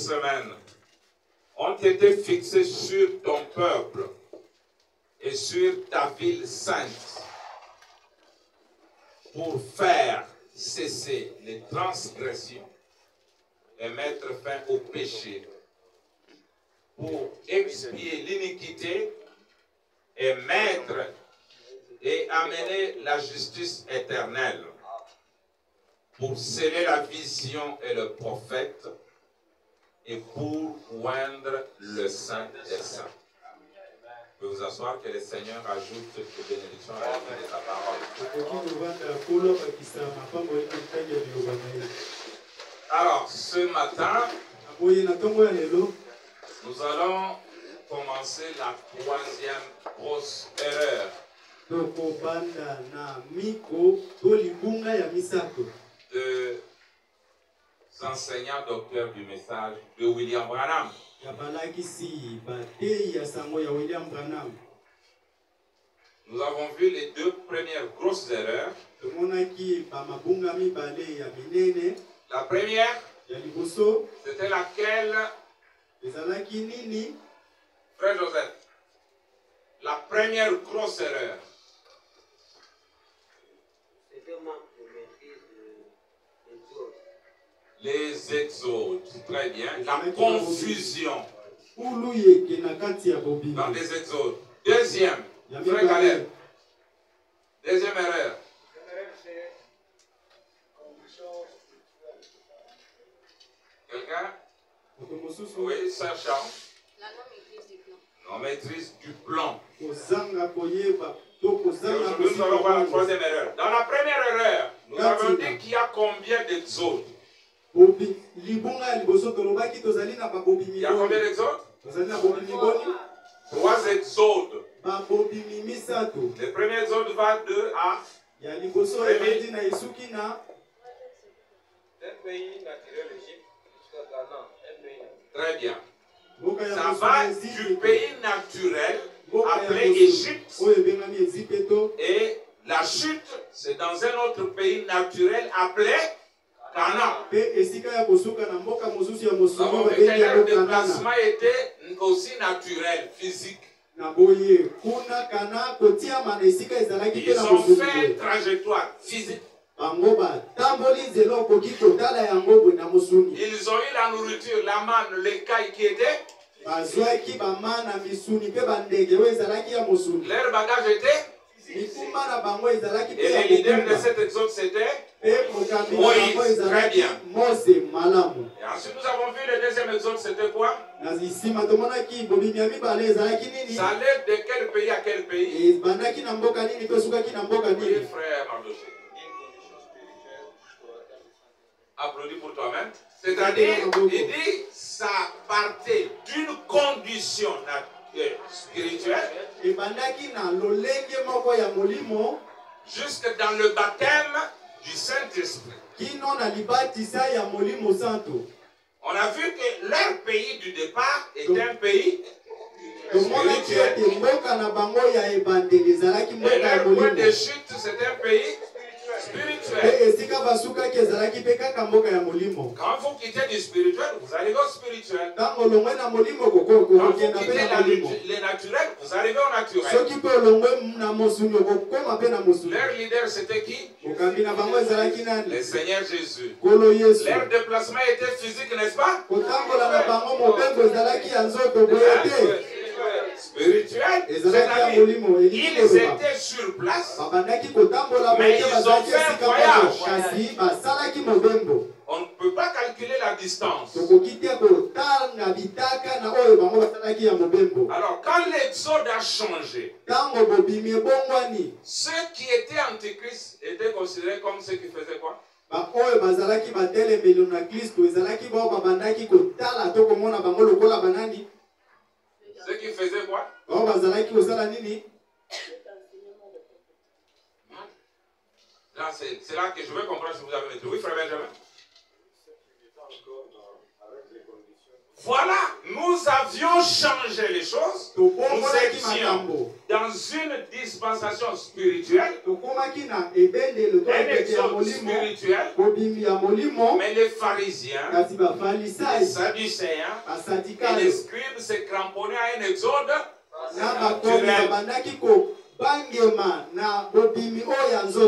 semaines ont été fixées sur ton peuple et sur ta ville sainte pour faire cesser les transgressions et mettre fin au péché, pour expier l'iniquité et mettre et amener la justice éternelle, pour sceller la vision et le prophète et pour oindre le Saint des Saints. Vous pouvez vous asseoir, que le Seigneur ajoute des bénédictions à la fin de sa parole. Alors, ce matin, nous allons commencer la troisième grosse erreur des enseignants docteurs du message de William Branham. Nous avons vu les deux premières grosses erreurs. La première, c'était laquelle, Frère Joseph, la première grosse erreur. Les exodes, très bien. La confusion dans les exodes. Deuxième, Frère Caleb. Deuxième erreur. Quelqu'un? Oui, sachant. La non-maîtrise du plan. Non-maîtrise du plan. Et Aujourd'hui, nous allons voir la troisième erreur. Dans la première erreur, nous avons dit qu'il y a combien d'exodes? Il y a combien d'exodes? 3 exodes. Le premier exode va de à un pays naturel, l'Égypte, jusqu'à Canaan. Très bien. Ça va du pays naturel appelé Égypte. Et la chute, c'est dans un autre pays naturel appelé Canaan. Nous avons vu que leur déplacement était aussi naturel, physique. Ils ont fait une trajectoire physique. Ils ont eu la nourriture, la manne, les cailles qui étaient. Leur bagage était. Et les leaders de cet exode c'était Moïse. Très bien. Et ensuite nous avons vu le deuxième exode, c'était quoi? Ça allait de quel pays à quel pays? Oui, frère Mardoché. Applaudis pour toi-même. C'est-à-dire, il dit, ça partait d'une condition spirituelle jusque dans le baptême du Saint-Esprit. On a vu que leur pays du départ est un pays spirituel. Et leur point de chute, c'est un pays spirituel. Quand vous quittez du spirituel, vous arrivez au spirituel. Quand vous quittez le naturel, vous arrivez au naturel. Leur leader, c'était qui? Le Seigneur Jésus. Leur déplacement était physique, n'est-ce pas? Spirituel, c'est-à-dire ils étaient sur place, mais ils ont fait un voyage. On ne peut pas calculer la distance. Alors quand l'exode a changé, ceux qui étaient antichrist étaient considérés comme ceux qui faisaient quoi? Ceux qui faisaient quoi? Là, c'est là que je veux comprendre si vous avez maîtrisé. Oui, frère Benjamin. Voilà, nous avions changé les choses. Nous étions dans une dispensation spirituelle, un exode spirituel, mais les pharisiens, les sadducéens et les scribes se cramponnaient à un exode naturel.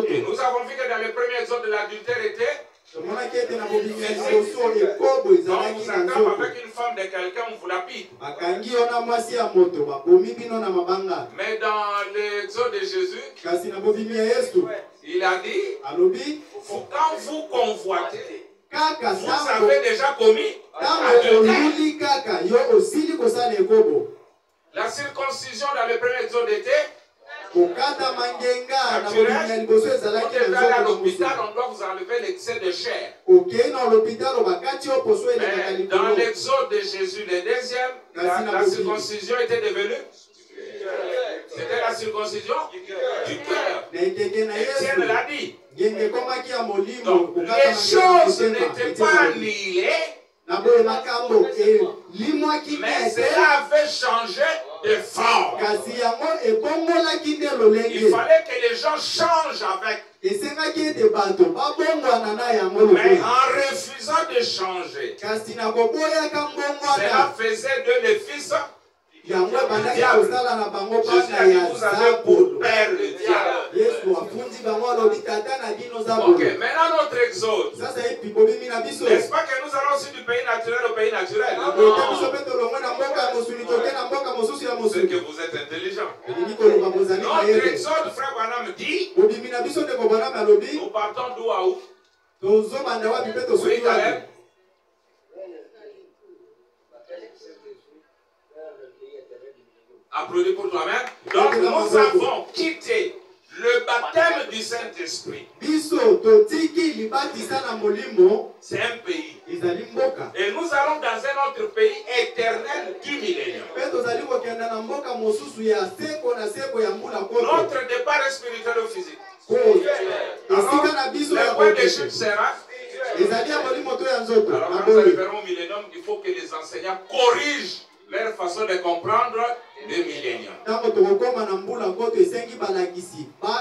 Et nous avons vu que dans le premier exode de l'adultère était donc vous attrape avec une femme de quelqu'un, on vous la pique. Mais dans l'exode de Jésus, il a dit, quand vous convoitez, vous avez déjà commis adultère. La circoncision dans le premier exode était naturel. Quand vous allez à l'hôpital, on doit vous enlever l'excès de chair. Mais dans l'exode de Jésus, le deuxième, la circoncision était devenue. C'était la circoncision du cœur. Étienne l'a dit. Donc, les choses n'étaient pas annihilées, mais cela avait changé de forme. Il fallait que les gens changent avec. Mais en refusant de changer, cela faisait de les fils du diable. Jésus a dit, vous avez pour père le diable. Ok, maintenant notre exode. N'est-ce pas que nous allons aussi du pays naturel au pays naturel? C'est que vous êtes intelligent. Notre exode, frère Branham dit, nous partons d'où à où? Oui, Caleb. Applaudis pour toi-même. Donc nous avons quitté le baptême du Saint-Esprit. C'est un pays. Et nous allons dans un autre pays éternel du millénium. Notre départ est spirituel ou physique. Alors, le point de chute sera. Alors quand nous arriverons au millénium, il faut que les enseignants corrigent leur façon de comprendre le millénium.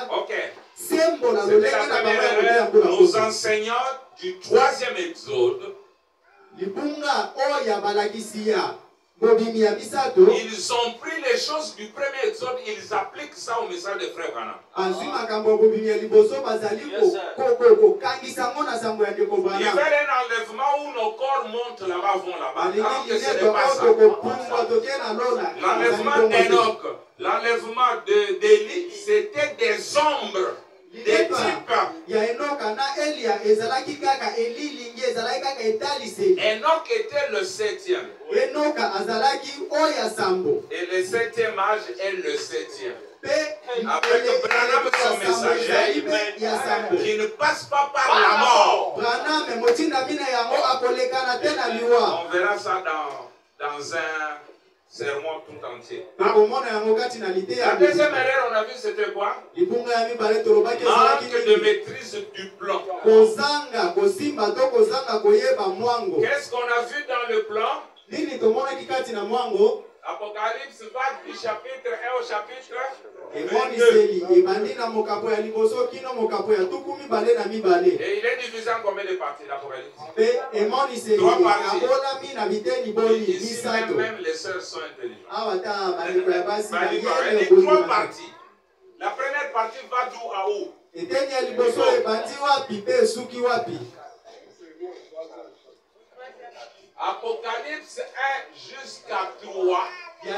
Ok. C'était la première erreur. Nos enseignants du troisième exode, ils ont pris les choses du premier exode, ils appliquent ça au message de Frère Branham. Ils veulent un enlèvement où nos corps montent là-bas, vont là-bas. Alors que ce n'est pas ça. L'enlèvement d'Enoch, l'enlèvement d'Élie, c'était des ombres. Des types. Enoch était le septième. Et le septième âge est le septième. Avec Branham, son messager, qui ne passe pas par la mort. On verra ça dans un sermon tout entier. La deuxième erreur, on a vu, c'était quoi? Manque de maîtrise du plan. Qu'est-ce qu'on a vu dans le plan? Apocalypse va du chapitre 1 au chapitre 22. Et il est divisé en combien de parties, l'Apocalypse? 3 parties. Ici même les sœurs sont intelligentes. Il dit 3 parties. La première partie va d'où à où? Apocalypse 1 jusqu'à 3. C'est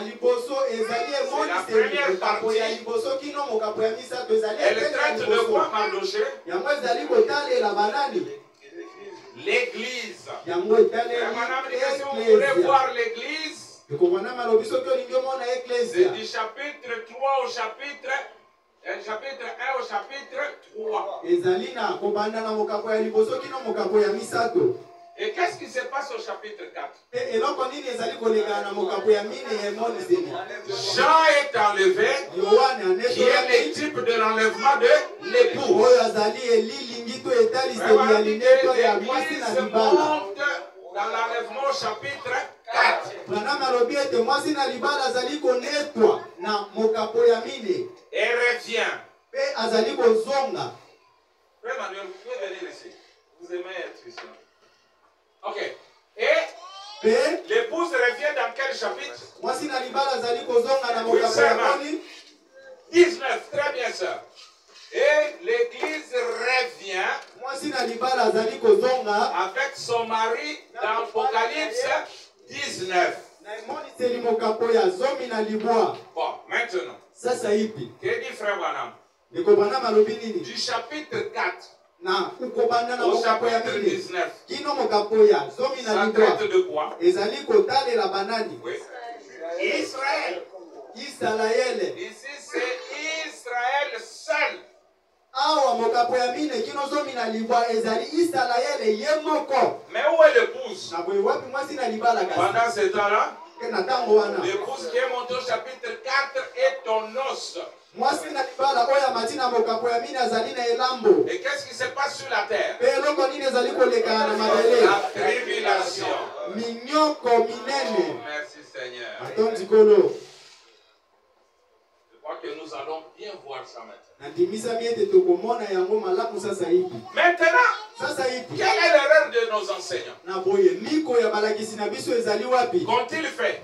la première partie. Elle traite de quoi, Mardoché? L'église. Madame dit que si vous voulez voir l'église, c'est du chapitre 3 au chapitre 1 au chapitre 3. Et qu'est-ce qui se passe au chapitre 4? Jean est enlevé, qui est le type de l'enlèvement de l'époux. L'église monte dans l'enlèvement au chapitre 4. Branham alobi ete mwasi na libala azali konetwa na mokapo ya mine. Et revient. Pe azali kozonga. Frère Manuel, vous pouvez venir ici. Vous aimez être ici. Ok. Et l'épouse revient dans quel chapitre? Mwasi na libala azali kozonga na mokapo ya moni. 19, très bien ça. Et l'église revient avec son mari dans Apocalypse 19. Bon, maintenant, que dit frère Branham? Du chapitre 4 au chapitre 19, ça traite de quoi? Oui. Israël. Ici c'est Israël seul. Mais où est l'épouse? Pendant ce temps-là, l'épouse qui est montée au chapitre 4 est ton os. Et qu'est-ce qui se passe sur la terre? La tribulation. Oh, merci Seigneur. Je crois que nous allons bien voir ça maintenant. Maintenant, quelle est l'erreur de nos enseignants? Qu'ont-ils fait?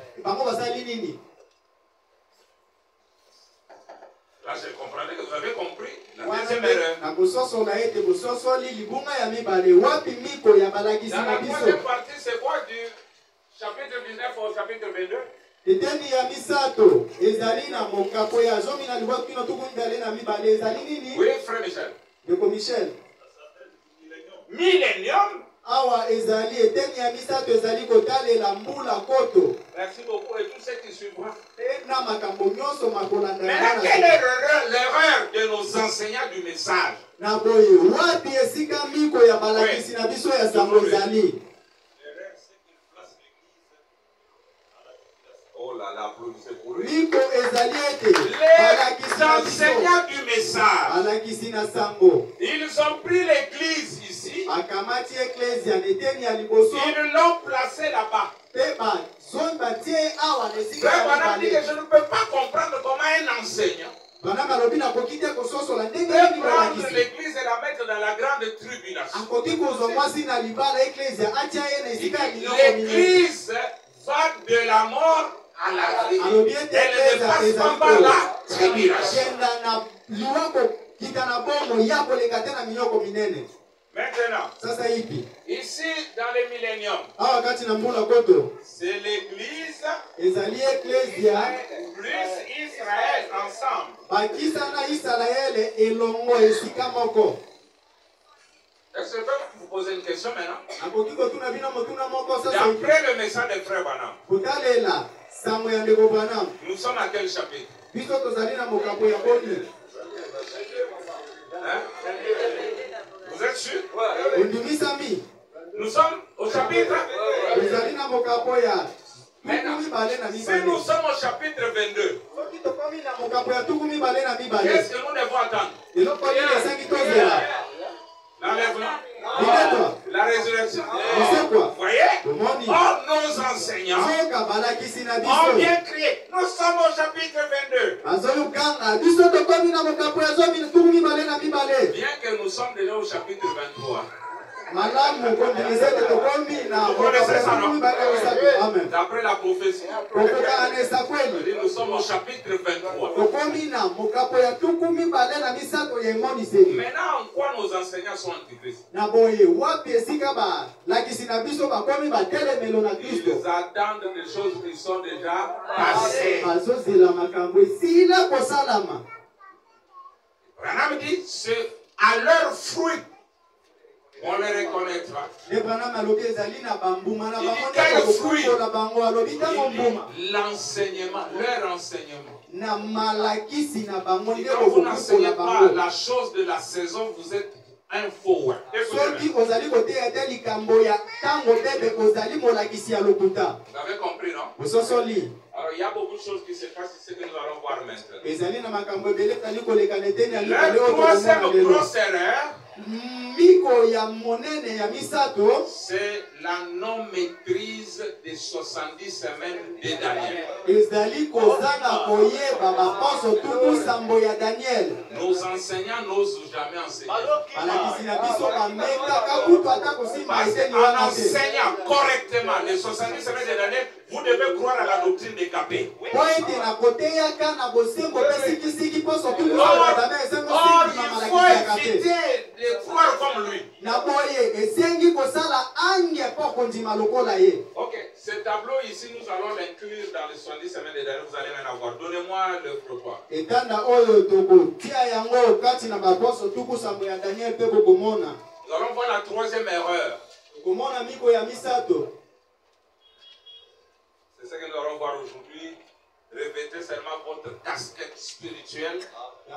Là, je comprenais que vous avez compris la deuxième erreur. Dans la troisième partie, c'est quoi du chapitre 19 au chapitre 22? Oui, frère Michel. Millénium. Merci beaucoup et tout ce qui suivra. Maintenant, quelle est l'erreur de nos enseignants du message? Oh là là, applaudissez pour lui. Les enseignants du message, ils ont pris l'église ici, ils l'ont placée là-bas. Frère Branham dit que je ne peux pas comprendre comment un enseignant peut prendre l'église et la mettre dans la grande tribulation. L'église va de la mort à la vie. Elle ne passe pas par la tribulation. Maintenant, ici dans les milléniums, c'est l'église plus Israël ensemble. Est-ce que je peux vous poser une question maintenant? D'après le message de frère Branham, nous sommes à quel chapitre? Hein? Vous êtes sûr? Nous sommes au chapitre. Maintenant, si nous sommes au chapitre 22, qu'est-ce que nous devons attendre? L'enlèvement, la résurrection. Vous voyez? Or, nos enseignants ont bien crié. Nous sommes au chapitre 22. Bien que nous sommes déjà au chapitre 23. Vous connaissez ça, non? D'après la prophétie, nous sommes au chapitre 23. Maintenant, en quoi nos enseignants sont antichrist? Ils attendent des choses qui sont déjà passées. Branham dit, c'est à leur fruit on les reconnaîtra. Il dit quel fruit? L'enseignement, leur enseignement. Quand vous n'enseignez pas la chose de la saison, vous êtes un faux. Vous avez compris, non? Alors il y a beaucoup de choses qui se passent, c'est ce que nous allons voir maintenant. Leur troisième grosse erreur, miko ya monene ya misato. C'est la non-maîtrise des 70 semaines de Daniel. Ezali kozanga koyeba baposo tuku sambo ya Daniel. Nos enseignants n'osent jamais enseigner. Parce qu'en enseignant correctement les 70 semaines de Daniel, vous devez croire à la doctrine des capés. Or, il faut éviter de croire comme lui. Ok, ce tableau ici, nous allons l'inclure dans les 70 semaines de Daniel. Vous allez même avoir. Donnez-moi le pourquoi. Nous allons voir la troisième erreur. C'est ce que nous allons voir aujourd'hui. Revêtez seulement votre casquette spirituelle. Et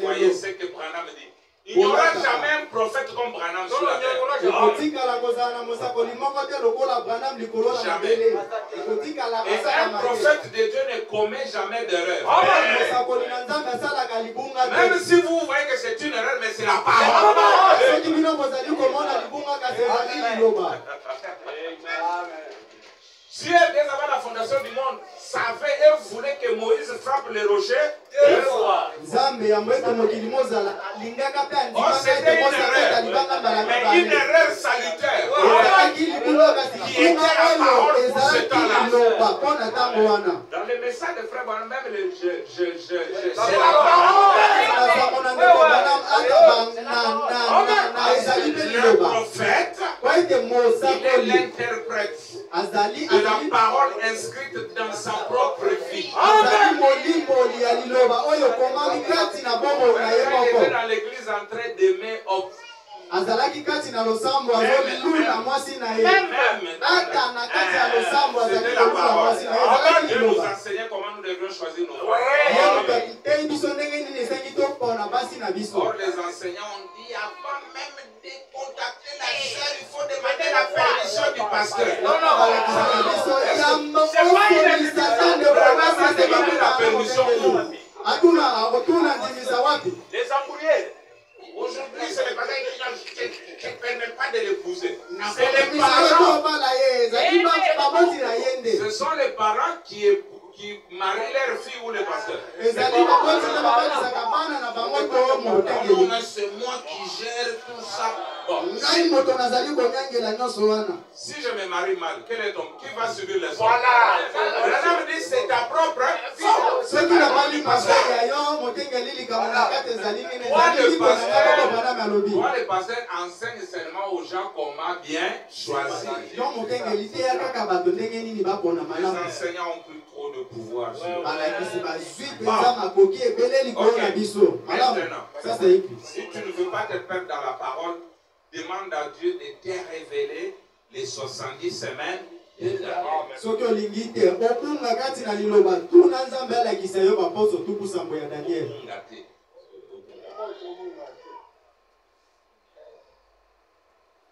voyez ce que Branham dit. Il n'y aura jamais un prophète comme Branham sur la terre. Jamais. Et un prophète de Dieu ne commet jamais d'erreur. Même si vous voyez que c'est une erreur, mais c'est la parole. Dieu, dès avant la fondation du monde, savait et voulait que Moïse frappe le rocher deux fois. Oh, c'était une erreur, mais une erreur salutaire. Qui était la parole pour ce temps-là. Dans le message de Frère Branham, même c'est la parole. Le prophète, il est l'interprète de la parole inscrite dans sa propre vie. Il était dans l'église en train d'aimer Hop. Azalaki kati na losambo azoli na mwasi na ye ata na kati ya losambo azali na mwasi na ye azalaki nous enseigner comment nous devons choisir nos femmes. ye biso ndenge nini esengi topona basi na biso. Or les enseignants ont dit avant même de contacter la sœur, il faut demander la permission du pasteur. C'est pas une invitation de vraiment de demander la permission où? Les embrouillés. Aujourd'hui, c'est les parents qui ne permettent pas de l'épouser. C'est les parents. Ce sont les parents qui marient leur fille ou les pasteurs. Non, mais c'est moi qui gère tout ça. Bon. Si je me marie mal, quel est ton? Qui va subir les autres? Voilà. La dit c'est ta propre fille. Moi, le pasteur enseigne seulement aux gens comment bien choisir. Les enseignants ont pris trop de pouvoir sur eux. Maintenant, si tu ne veux pas te perdre dans la parole, demande à Dieu de te révéler les 70 semaines.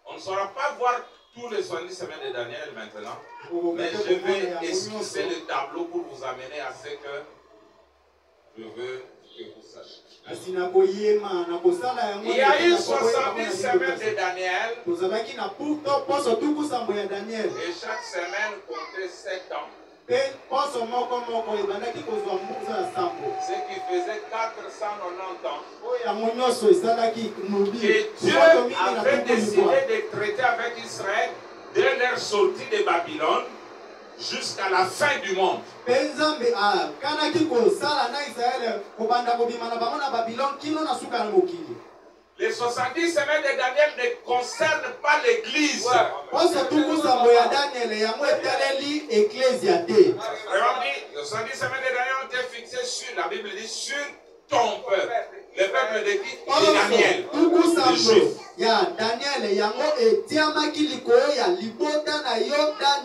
On ne saura pas voir tous les 70 semaines de Daniel maintenant, mais je vais esquisser le tableau pour vous amener à ce que je veux que vous sachiez. Il y a eu 70 semaines de Daniel et chaque semaine comptait 7 ans. Ce qui faisait 490 ans. Et Dieu avait décidé de traiter avec Israël dès leur sortie de Babylone jusqu'à la fin du monde. Les 70 semaines de Daniel ne concernent pas l'Église. Vraiment dit, les 70 semaines de Daniel ont été fixées sur, la Bible dit, sur ton peuple. Le peuple de qui? De Daniel. Les Juifs.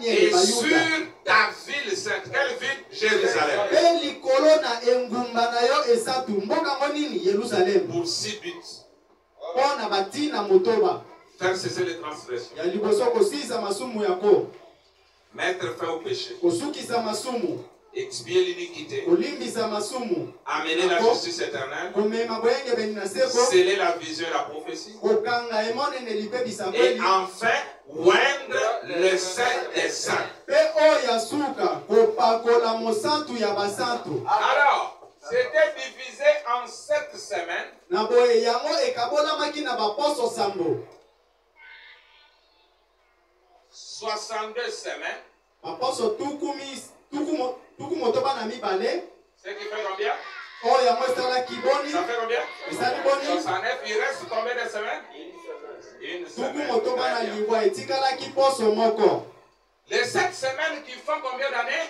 Et sur ta ville sainte. Quelle ville? Jérusalem. Pour 6 buts. Faire cesser les transgressions. Mettre fin au péché. expier l'iniquité, Kolimbisa masumu. amener la justice éternelle, Komema boyenge beninaseko. sceller la vision et la prophétie, Kokanga emonene libebisa et kweli. enfin oindre le saint des saints. Pe oya suka kopakola mosantu ya basantu. Alors, c'était divisé en 7 semaines. Na boye yango ekabolamaki na baposo sambo. 62 semaines. Baposo tuku motoba na mibale. C'est qui fait combien? Oyo yango esalaki boni. Ça fait combien? Esali boni. 69. Il reste combien de semaines? Une Tuku semaine. motoba na liwa etikalaki poso moko. Les 7 semaines qui font combien d'années?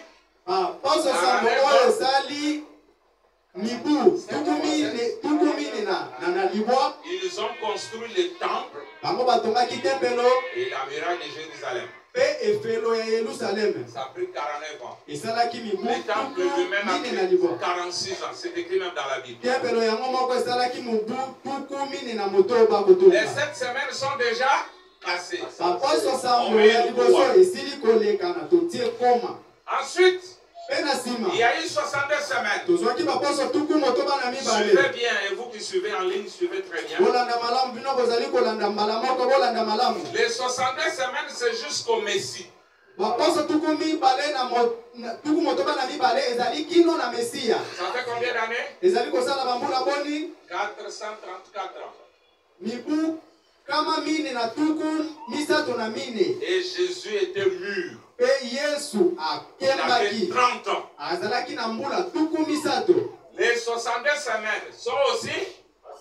Poso sambo oyo esali mibu tuku mine na liwa. Ils ont construit le temple Bango batongaki tempelo et la muraille de Jérusalem. pe efelo ya Yerusalem. Ça a pris 49 ans. Esalaki mibu Le temple lui-même a mine na pris liwa. 46 ans. C'est écrit même dans la Bible. Tempelo yango moko esalaki mubu tuku mine na motoba kotoka. Les 7 semaines sont déjà passées. Baposo sambo ya liboso esili koleka na totie koma. Ensuite, Pe na sima. il y a eu 62 semaines. Tozwaki baposo tuku motoba na Suivez mibale. bien, et vous qui suivez en ligne, suivez très bien. Bolanda malamu bino bozali kolanda mbala moko bolanda malamu. Les 62 semaines, c'est jusqu'au Messie. Baposo tuku mibale tuku motoba na mibale ezali kino na Mesia. Ça fait combien d'années? Ezali kosala bambula boni 434 ans. mibu kama mine na tuku misato na mine. Et Jésus était mûr. Pe Yesu Il avait akembaki 30 ans. azalaki na mbula tuku misato. Les 62 semaines sont aussi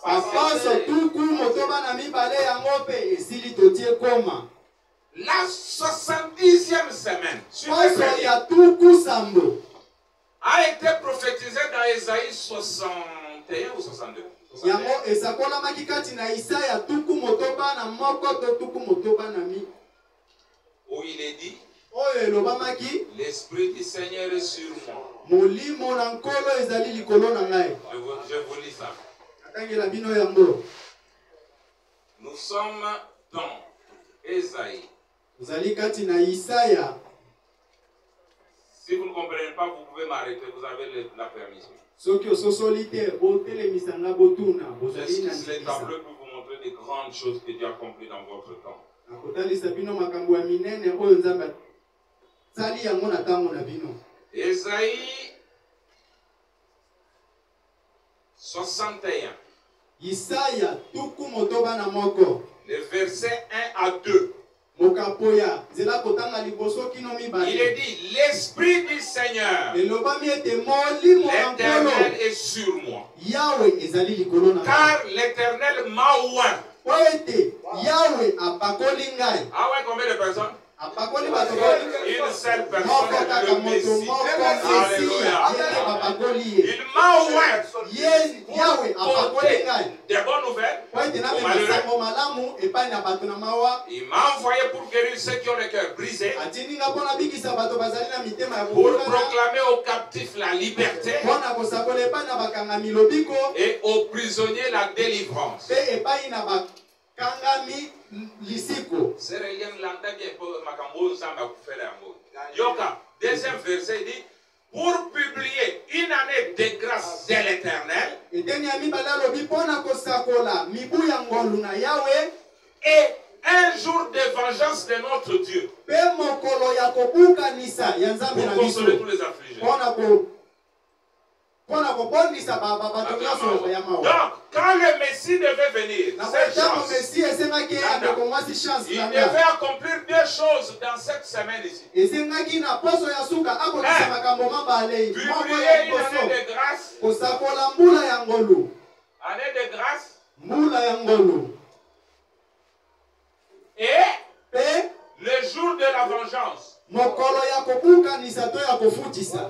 Baposo passées. tuku motoba na mibale yango pe esili totie koma. La 70e semaine, suivez Poso très bien, ya tuku sambo a été prophétisée dans Ésaïe 61 ou 62. 62. yango esakolamaki kati na Isaya tuku motoba na moko to tuku motoba na mi. Où il est dit, Oyo elobamaki l'Esprit du Seigneur est sur moi. molimo na nkolo ezali likolo na ngai. Je vous lis ça. Atangela bino yango. Nous sommes dans Ésaïe. Ezali kati na Isaya. Si vous ne comprenez pas, vous pouvez m'arrêter. Vous avez la permission. Soki ososoli te botelemisa nga botuna bozali na Les ndikisa. tableaux peuvent vous montrer des grandes choses que Dieu a accomplies dans votre temps. Nakotalisa bino makambo ya minene oyo Nzambe sali yango na tango na bino. Ésaïe 61. Isaya tuku motoba na moko. Les versets 1 à 2. Mokapoya zela kotanga liboso kino Il mibale. est dit, l'Esprit du Seigneur, Elobami ete molimo na nkolo l'Éternel est sur moi. Yawe ezali likolo na ngai. Car l'Éternel m'a oint. Po ete Yawe apakoli ngai. Ah ouais, combien de personnes? Apakoli bato boni. Une seule Moko personne, kaka le moto Messie. moko Mesia Alléluia. yete bapakoli ye. Il m'a oint. Yawe apakoli ngai. Des bonnes nouvelles. Po ete namema sango malamu epai na bato na mawa. Il m'a envoyé pour guérir ceux qui ont le cœur brisé, Atindinga mpona bikisa bato bazali na mitema ya pour kobulana. proclamer aux captifs la liberté Mpona kosakola epai na bakangami lobiko. et aux prisonniers la délivrance. Pe epai na bakangami lisiko. Yoka, deuxième verset, il dit, pour publier une année de grâce de l'Éternel Eteni ya mibale alobi mpona kosakola mibu ya ngolu na Yawe et un jour de vengeance de notre Dieu pe mokolo ya kobukanisa ya Nzambe na pour biso consoler tous les affligés. mpona kobondisa bato nyonso ya mawa. Donc, quand le Messie devait venir, Na cette ntango chance, Mesi esengaki andeko mwasi chance il na devait nga accomplir deux choses dans cette semaine ici. esengaki na poso ya suka akolisa makambo mabale moko ya Publier une liboso année de grâce, kosakola mbula ya ngolu année de grâce, mbula ya ngolu et pe le jour de la vengeance. mokolo ya kobukanisa to ya kofutisa.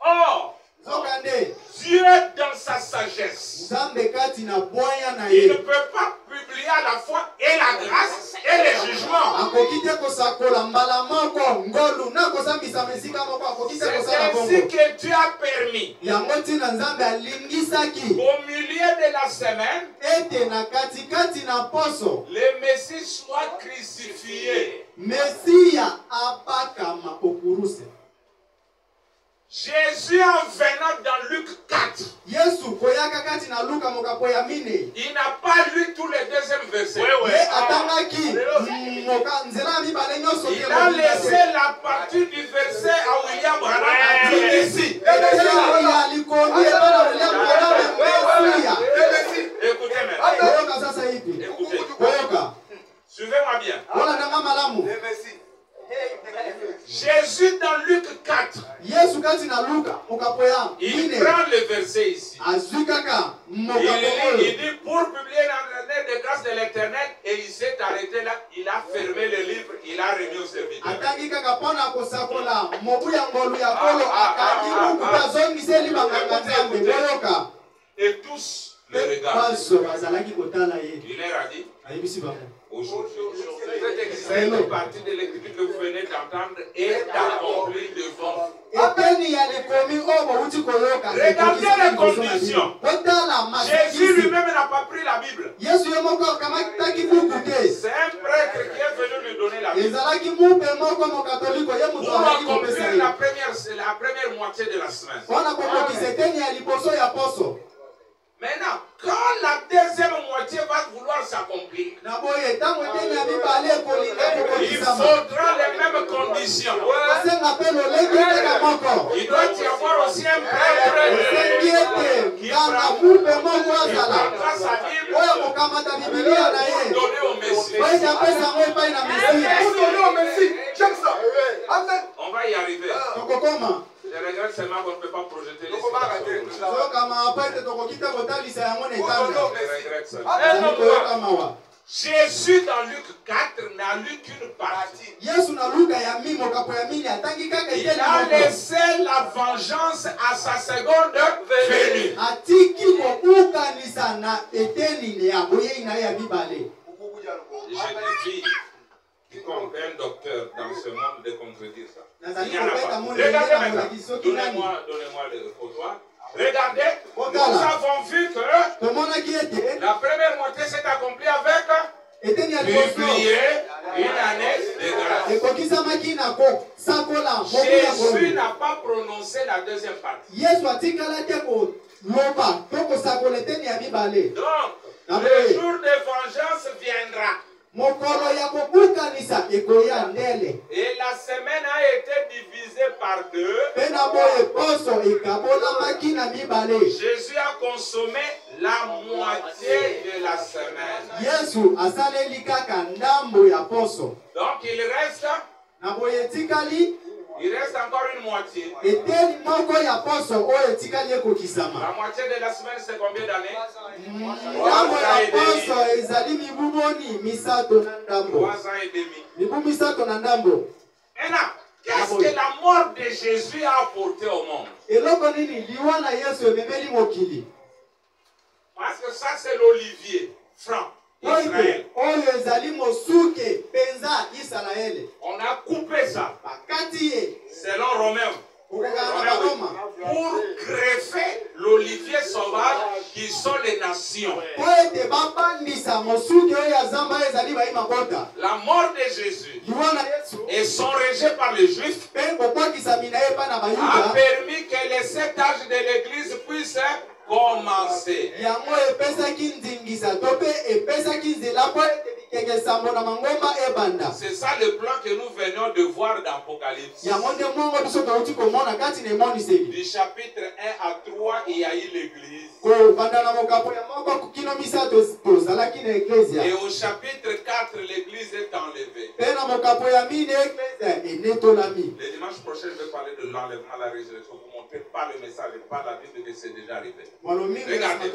Or, Zokande Dieu, dans sa sagesse, Nzambe kati na bwanya na il ne ye peut pas publier à la fois et la grâce et le jugement. akoki te kosakola mbala moko ngolu na kozambisa mesika moko akoki te C'est kosala ainsi bongo. que Dieu a permis, Yango ntina Nzambe alingisaki au milieu de la semaine, ete na katikati na poso le Messie soit crucifié. Mesia abakama okuruse. Jésus en venant dans Luc 4, Yesu koyaka kati na Luka mokapo ya mine. il n'a pas lu tous les deuxièmes versets. Ye atangaki moka nzela mibale nyonso Il a laissé la partie du verset à William Branham ici. Écoutez maintenant. Écoutez. Suivez-moi bien. Jésus dans Luc 4, il prend le verset ici. Il dit pour publier l'année de grâce de l'Éternel, et il s'est arrêté là, il a fermé le livre, il a remis au serviteur. Et tous le regardent. Il leur a dit, aujourd'hui, cette partie de l'écriture que vous venez d'entendre est accomplie devant vous. Regardez les conditions. Jésus lui-même n'a pas pris la Bible. C'est un prêtre qui est venu lui donner la Bible pour accomplir la première moitié de la semaine. Maintenant, quand la deuxième moitié va vouloir s'accomplir, il faudra les mêmes conditions. Il doit y avoir aussi un prêtre qui prendra sa Bible pour donner au Messie. On va y arriver. Je regrette seulement qu'on ne peut pas projeter les situations. Jésus dans Luc 4 n'a lu qu'une partie. Il a laissé la vengeance à sa seconde venue. Je défie quiconque un docteur dans ce monde de contredire ça. Il n'y en a pas. Regardez maintenant. Donnez-moi le photoir. Regardez, nous avons vu que la première moitié s'est accomplie avec publier une année de grâce. Jésus n'a pas prononcé la deuxième partie. Donc, le jour de vengeance viendra. Et la semaine a été divisée par deux. Jésus a consommé la moitié de la semaine. Donc il reste encore une moitié. La moitié de la semaine, c'est combien d'années? 3 ans et demi. Maintenant, qu'est-ce que la mort de Jésus a apporté au monde? Parce que ça, c'est l'olivier franc. Israël. On a coupé ça. Selon Romain. Pour greffer l'olivier sauvage qui sont les nations. La mort de Jésus et son rejet par les Juifs a permis que les 7 âges de l'Église puissent commencer. C'est ça le plan que nous venons de voir dans l'Apocalypse. Du chapitre 1 à 3, il y a eu l'Église. Et au chapitre 4, l'Église est enlevée. Le dimanche prochain, je vais parler de l'enlèvement à la résurrection. Vous ne montrez pas le message et pas la Bible que c'est déjà arrivé. Regardez.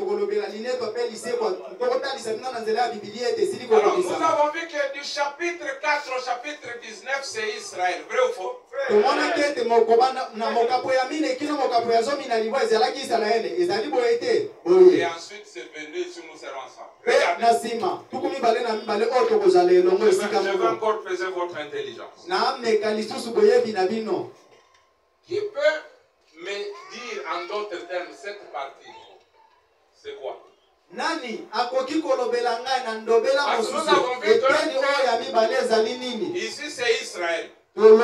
Alors, nous avons vu que du chapitre 4 au chapitre 19, c'est Israël. Vrai ou faux? Et ensuite, c'est venu si nous serons ensemble. Regardez. Je veux encore peser votre intelligence. Qui peut me dire en d'autres termes cette partie? C'est quoi? Nani akoki kolobela ngai na ndobela mosusu eteni oyo ya mibale ezali nini? Ici c'est Israël. Nous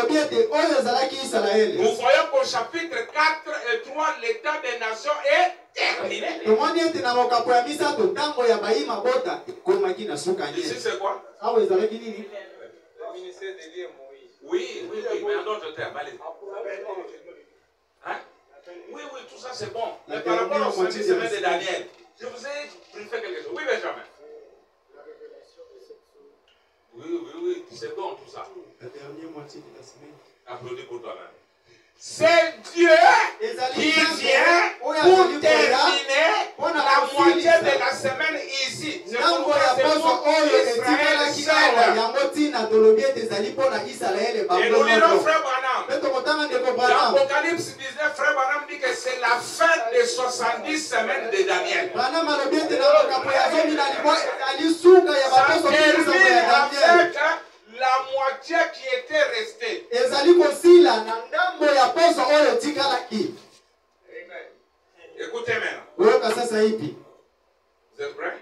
voyons qu'au chapitre 4 et 3, l'état des nations est terminé. Ici, c'est quoi? Oui, mais en d'autres termes, allez. Hein? Oui, tout ça c'est bon. Mais par rapport aux 70 semaines de Daniel, je vous ai briefé quelque chose. Oui, Benjamin. Oui, c'est bon tout ça. La dernière moitié de la semaine. Applaudis pour toi-même. C'est Dieu qui vient pour terminer la moitié de la semaine ici. C'est pourquoi c'est pour Israël seul. Et nous lirons Frère Branham. L'Apocalypse 19, Frère Branham dit que c'est la fin des 70 semaines de Daniel. Ça termine avec la moitié qui était restée. Écoutez maintenant. Vous êtes prêts?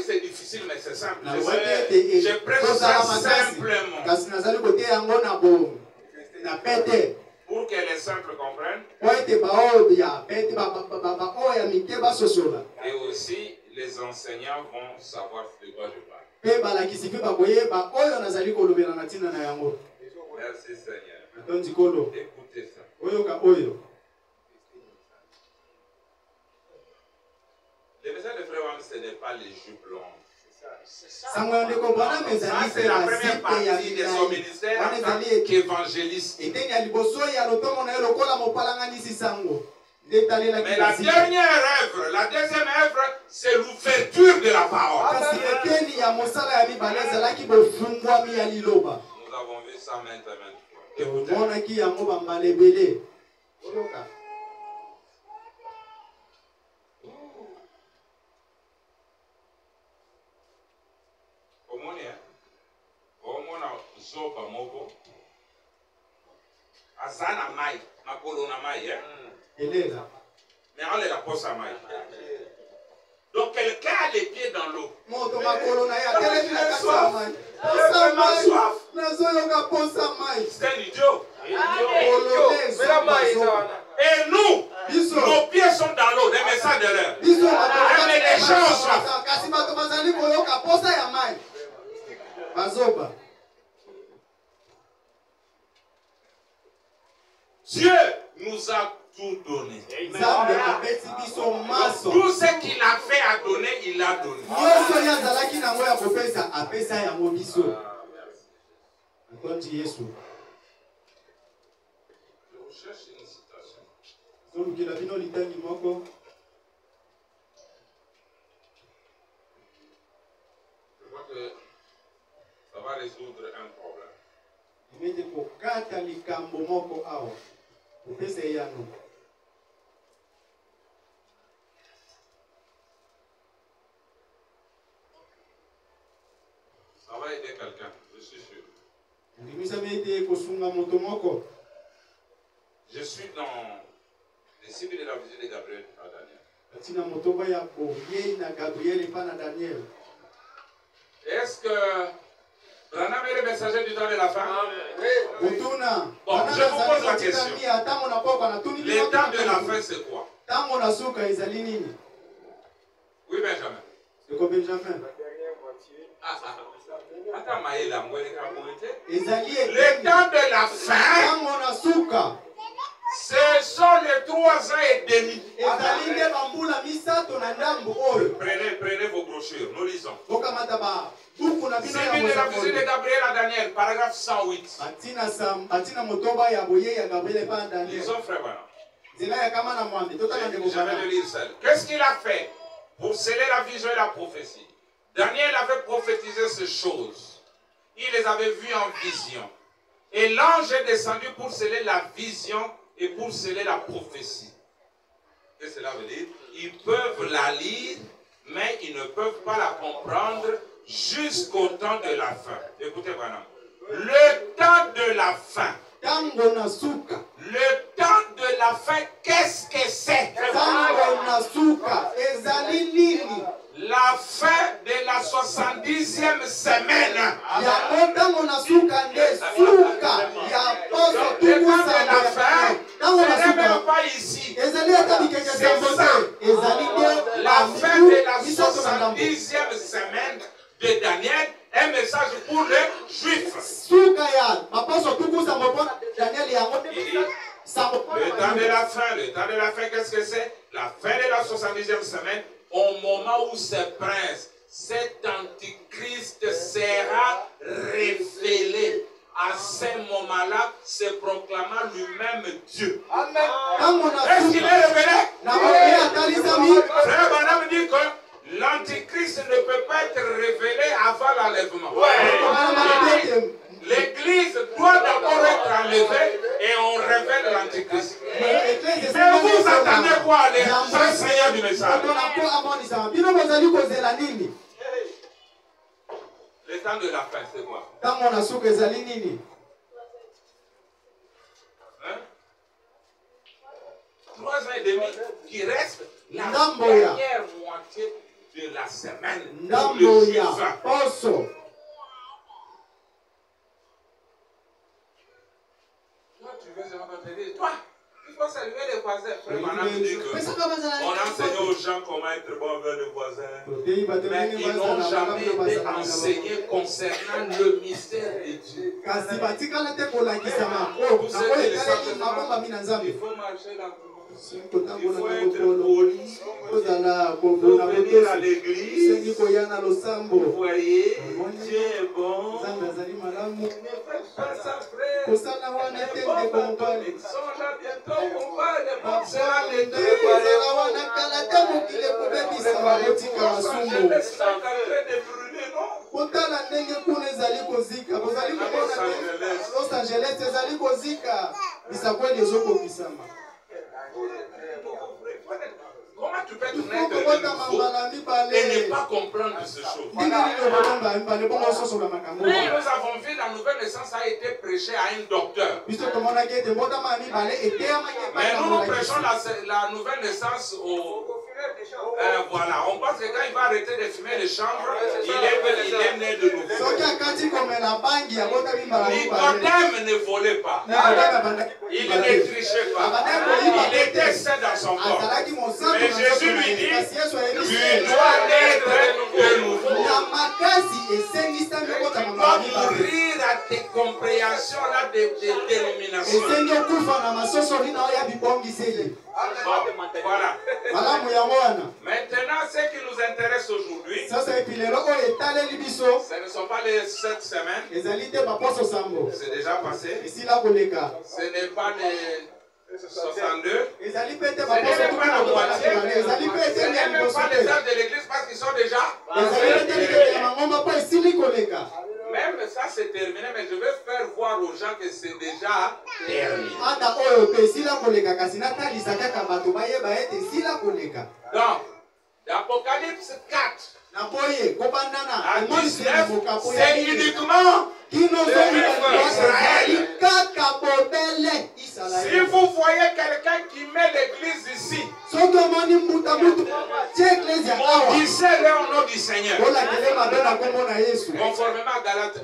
C'est difficile, mais c'est simple. Je prêche ça simplement. Pour que les simples comprennent. Et aussi, les enseignants vont savoir de quoi je parle. Merci Seigneur. Écoutez ça. Le message de Frère Wam, ce n'est pas les jupes longues. Ça, c'est la première partie de son ministère en tant qu'évangéliste. Mais la dernière œuvre, la deuxième œuvre, c'est l'ouverture de la parole. Nous avons vu ça maintenant. Zoba moko azana mai makolo na mai mais on la pose à mai. Donc quelqu'un a les pieds dans l'eau. C'est un idiot. Et nous, nos pieds sont dans l'eau, les messages de l'air. Mais les gens soient. Dieu nous a tout donné. Tout ce qu'il a fait à donner, il a donné. Je cherche une citation. Je crois que ça va résoudre un problème. Ça va aider quelqu'un, je suis sûr. Je suis dans les cibles de la visite de Gabriel à Daniel. Est-ce que Branham est le messager du temps de la fin? Bon, je vous pose la question. Le temps de la fin, c'est quoi? Oui, Benjamin. C'est quoi, Benjamin? Attends, le temps de la fin, ce sont les 3 ans et demi. Prenez vos brochures, nous lisons. Cible de la visite de Gabriel à Daniel, paragraphe 108. Lisons, frère Branham. Je vais le lire seul. Qu'est-ce qu'il a fait pour sceller la vision et la prophétie? Daniel avait prophétisé ces choses. Il les avait vues en vision. Et l'ange est descendu pour sceller la vision et pour sceller la prophétie. Qu'est-ce que cela veut dire? Ils peuvent la lire, mais ils ne peuvent pas la comprendre jusqu'au temps de la fin. Écoutez, Branham. Le temps de la fin. Le temps de la fin, qu'est-ce que c'est? La fin de la 70e semaine. C'est ça. La fin de la 70e semaine de Daniel, un message pour les Juifs. Le temps de la fin, qu'est-ce que c'est? La fin de la 70e semaine, au moment où ce prince, cet antichrist sera révélé. À ce moment-là, se proclamant lui-même Dieu. Est-ce qu'il est révélé? Frère Branham dit que l'antichrist ne peut pas être révélé avant l'enlèvement. L'Église doit d'abord être enlevée et on révèle l'antichrist. Mais vous attendez quoi, les enseignants du message? Le temps de la fin, c'est quoi? Hein? 3 ans et demi qui reste la dernière moitié de la semaine. Pour le Juif. Toi, il faut saluer les voisins. On enseigne aux gens comment être bon avec les voisins. Mais ils n'ont jamais été enseignés concernant le mystère de Dieu. Il faut marcher lentement. Il faut être poli. Il faut venir à l'église. Vous voyez, Dieu est bon. Ne faites pas ça, frère. Ils sont là bientôt. On va les bons sera l'été. Comment tu peux être et ne pas comprendre ce chose? Nous avons vu la nouvelle naissance a été prêchée à un docteur. Mais nous prêchons la nouvelle naissance au... voilà, on pense que quand il va arrêter de fumer les chambres, il est né de nouveau. Nicodème ne volait pas. Il ne trichait pas. Il était sain dans son corps. Mais Jésus lui dit, tu dois naître de nouveau. Tu dois mourir à tes compréhensions là de dénomination. Voilà. Maintenant, ce qui nous intéresse aujourd'hui, ce ne sont pas les 7 semaines. C'est déjà passé. Ce n'est pas les 62. Ce n'est même pas la moitié. Ce n'est même pas les âges de l'église parce qu'ils sont déjà. Même ça c'est terminé, mais je vais faire voir aux gens que c'est déjà terminé. Donc, l'Apocalypse 4 à 19, c'est uniquement Israël. Si vous voyez quelqu'un qui met l'église ici, maudissez-le au nom du Seigneur. Conformément à Galates 1:8.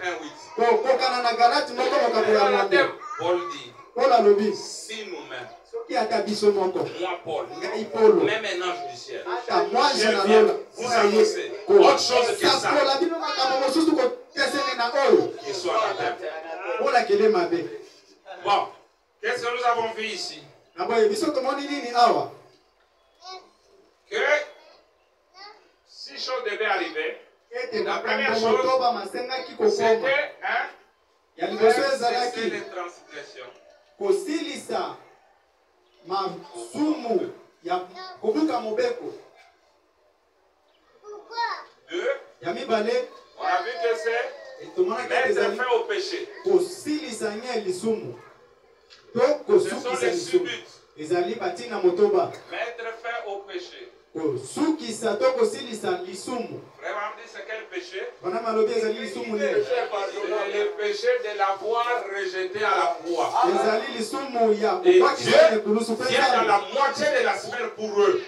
Paul dit, si nous-mêmes, moi Paul, même un ange du ciel, je viens vous annoncer autre chose que ça, qu'il soit la terre. Bon, qu'est-ce que nous avons vu ici? Que 6 choses devaient arriver. La première chose, c'était cesser les transgressions. Deux, on a vu que c'est mettre fin au péché. Ce sont les subuts. Mettre fin au péché. Vraiment dit c'est quel péché? Le péché de l'avoir rejeté à la croix. Et Dieu vient dans la moitié de la semaine pour eux.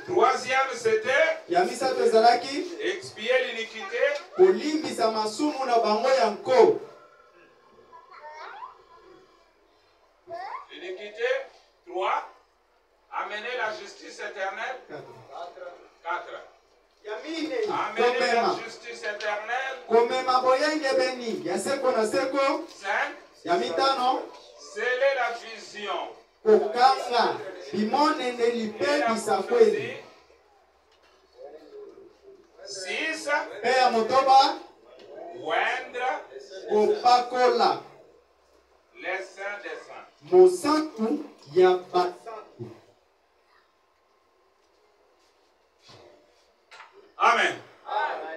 Troisième c'était expier l'iniquité. L'iniquité, 3. Amener la justice éternelle, 4. Amener la justice éternelle, 5. Sceller la vision. kokanga bimonene lipebisa kweli 6. mpe ya motoba Oindre kopakola les saints des saints. mosantu ya basantu. Amen.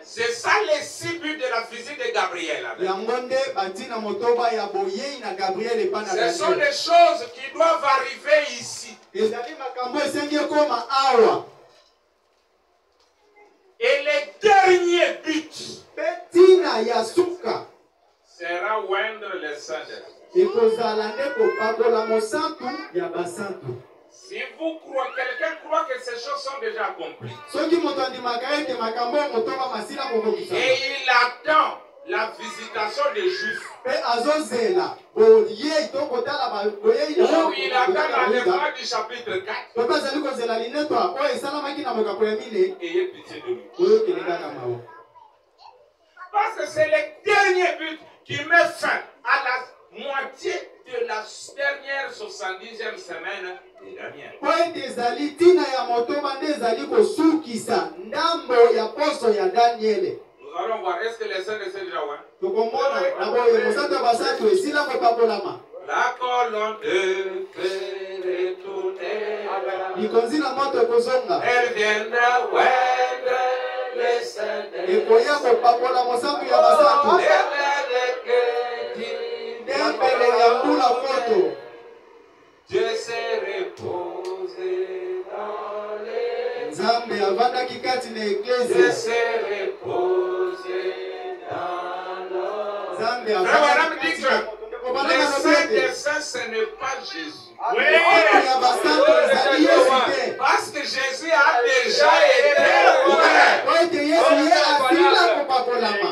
C'est ça les 6 buts de la visite de Gabriel. yango nde batina motoba ya boyei na Gabriel epa na Ce sont Daniel. des choses qui doivent arriver ici. ezali makambo esengi ekoma awa Et le dernier but mpe ntina ya suka sera oindre les saints des saints. ekozala nde kopakola mosantu ya basantu. Si vous croyez, quelqu'un croit que ces choses sont déjà accomplies. soki moto andimaka ete makambo oyo motoba masila kokokisa Et il attend la visitation des Juifs. mpe azozela boyei to kotala boyei Ou il attend l'enlèvement du chapitre 4. to mpe azali kozela linetwa oyo esalamaki na mokapo ya mine Ayez pitié de nous. oyokende kaka mao. Parce que c'est le dernier but qui met fin à la moitié de la dernière 70e semaine de Daniel. po ete ezali ntina ya motoba nde ezali kosukisa ndambo ya poso ya Daniele. Nous allons voir, est-ce que les saints de déjà ouais? tokomona na boye mosantu ya basantu esila kopakolama La colonne de feu retournée, likonzi na moto ekozonga elle viendra oindre les saints des ekoya kopakola mosantu ya basantu tempele ya mbula koto. Dieu s'est reposé dans les... nzambe avandaki kati na Dieu eklezia. s'est reposé dans l'eau. nzambe Frère Branham dit avandaki que les saints des saints, ce n'est pas Jésus. ya basantu ezali yesu te. Parce que Jésus a déjà été oint. po ete yesu ye asila kopakolama.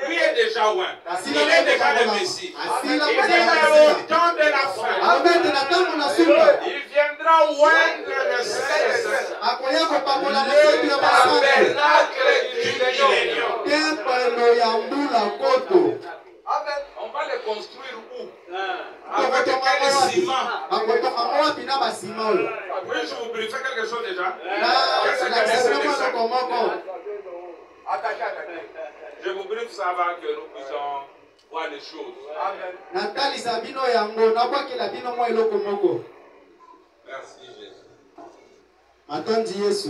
Lui est déjà oint. Il est déjà le Messie. asila Il dit mais kopakolama. au temps de la fin, abete na ntango na suka il viendra oindre le saint des saints. akoya kopakola mosantu ya basantu. Tabernacle du millénium. tempelo ya mbula koto. On va le construire où? Avec quel ciment? bakotonga wapi na basima oyo. Oui, je vous briefe quelque chose déjà. na lakisa moko moko. Je vous briefe ça avant que nous puissions voir les choses. natalisa bino yango nabwakela bino mwa eloko moko. Merci Jésus. matondi yesu.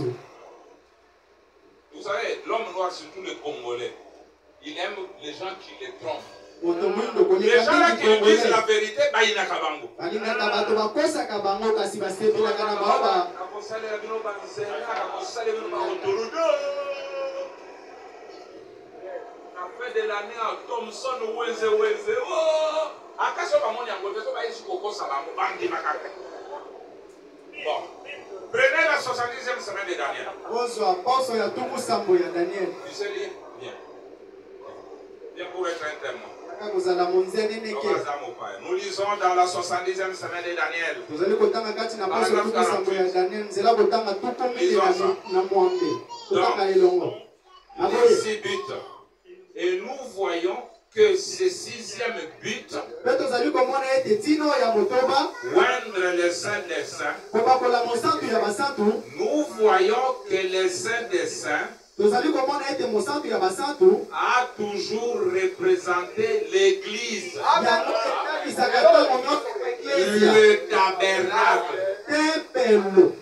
Vous savez, l'homme noir, surtout le Congolais, il aime les gens qui les trompent. moto mwindo Les koleka gens là qui mingi disent la kongole vérité, bah, il n'a qu'à bango. balingaka bato bakosaka bango kasi basepelaka na bao ba de l'année à Thomson, Weze. Oh! Akaso bamoni yango te so ba isi kokosa bango bandi makaka. Bon. Prenez la 70e semaine de Daniel. kozwa poso ya tuku sambo ya Daniel. Tu sais lire? Bien. Bien pour être un témoin. kaka kozala monzene neke. Nous lisons dans la 70e semaine de Daniel. tozali kotanga kati na poso tuku sambo ya Daniel nzela kotanga tuku mine na mwambe kotanga elongo. Les 6 buts. Et nous voyons que ce 6e but, mpe tozali komona ete tino ya motoba oindre les saints des saints, kopakola mosantu ya basantu. nous voyons que les saints des saints tozali komona ete mosantu ya basantu a toujours représenté l'église, yango etalisaka ntango nyonso eklesia le tabernacle. tempelo.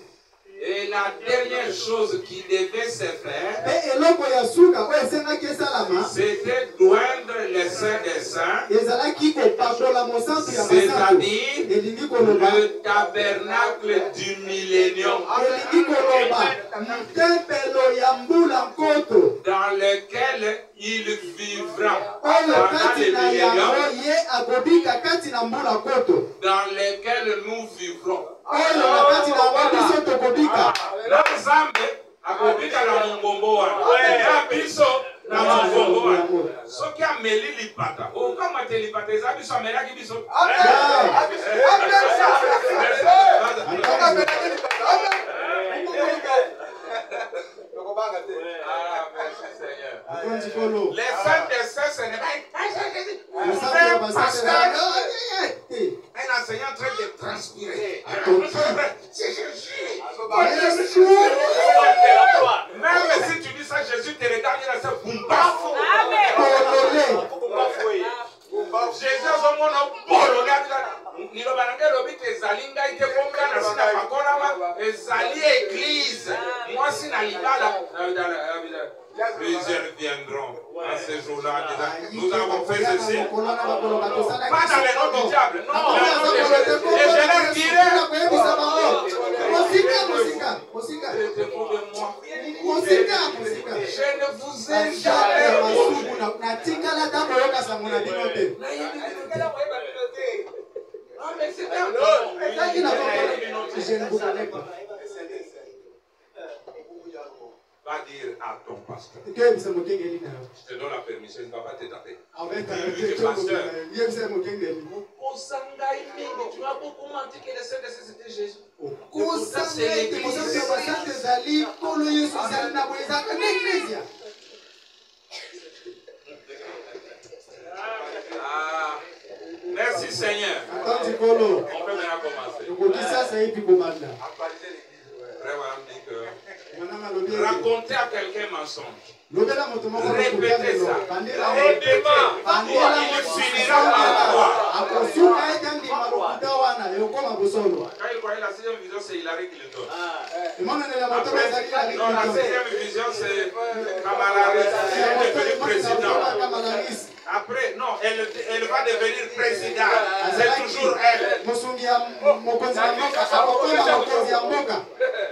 Et la dernière chose qui devait se faire, mpe eloko ya suka oyo esengaki esalama c'était d'oindre les saints des saints, ezalaki kopakola mosantu ya basantu. c'est-à-dire elingi koloba le tabernacle du millénium, elingi koloba tempelo ya mbula nkoto dans lequel il vivra oyo pendant kati le na yango millénium, ye akobika kati na mbula koto dans lequel nous vivrons. oyo na kati na yango biso tokobika. Na Nzambe akobika na mongombo wana, na biso na mongombo wana. Ce qui a mêlé l'ipata. Au cas où tu l'ipata, ça a mêlé qui biso. Les femmes des sœurs, ce n'est pas un enseignant en train de transpirer. C'est Jésus. Même si tu dis ça, Jésus te regarde, il a ça. Jésus a mon nom. Moi, si plusieurs viendront à ce jour-là. Nous avons fait ceci. Pas dans le nom du diable. Non, dans le nom de Jésus. Et je leur dirai. Je ne vous ai jamais vu. Non, mais c'est un je ne vous connais pas. Va dire à ton pasteur. Je te donne la permission, il ne va pas te taper. Tu m'as beaucoup menti que le Seigneur c'était Jésus. Merci Seigneur. On peut maintenant commencer. Raconter à quelqu'un mensonge. Répétez ça. Au débat, il finira par croire. Quand il voyait la 6e vision, c'est Hilary qui le donne. Après, non, la 6e vision, c'est Kamala Harris. Elle est devenue présidente. Après, non, elle va devenir présidente. C'est toujours elle.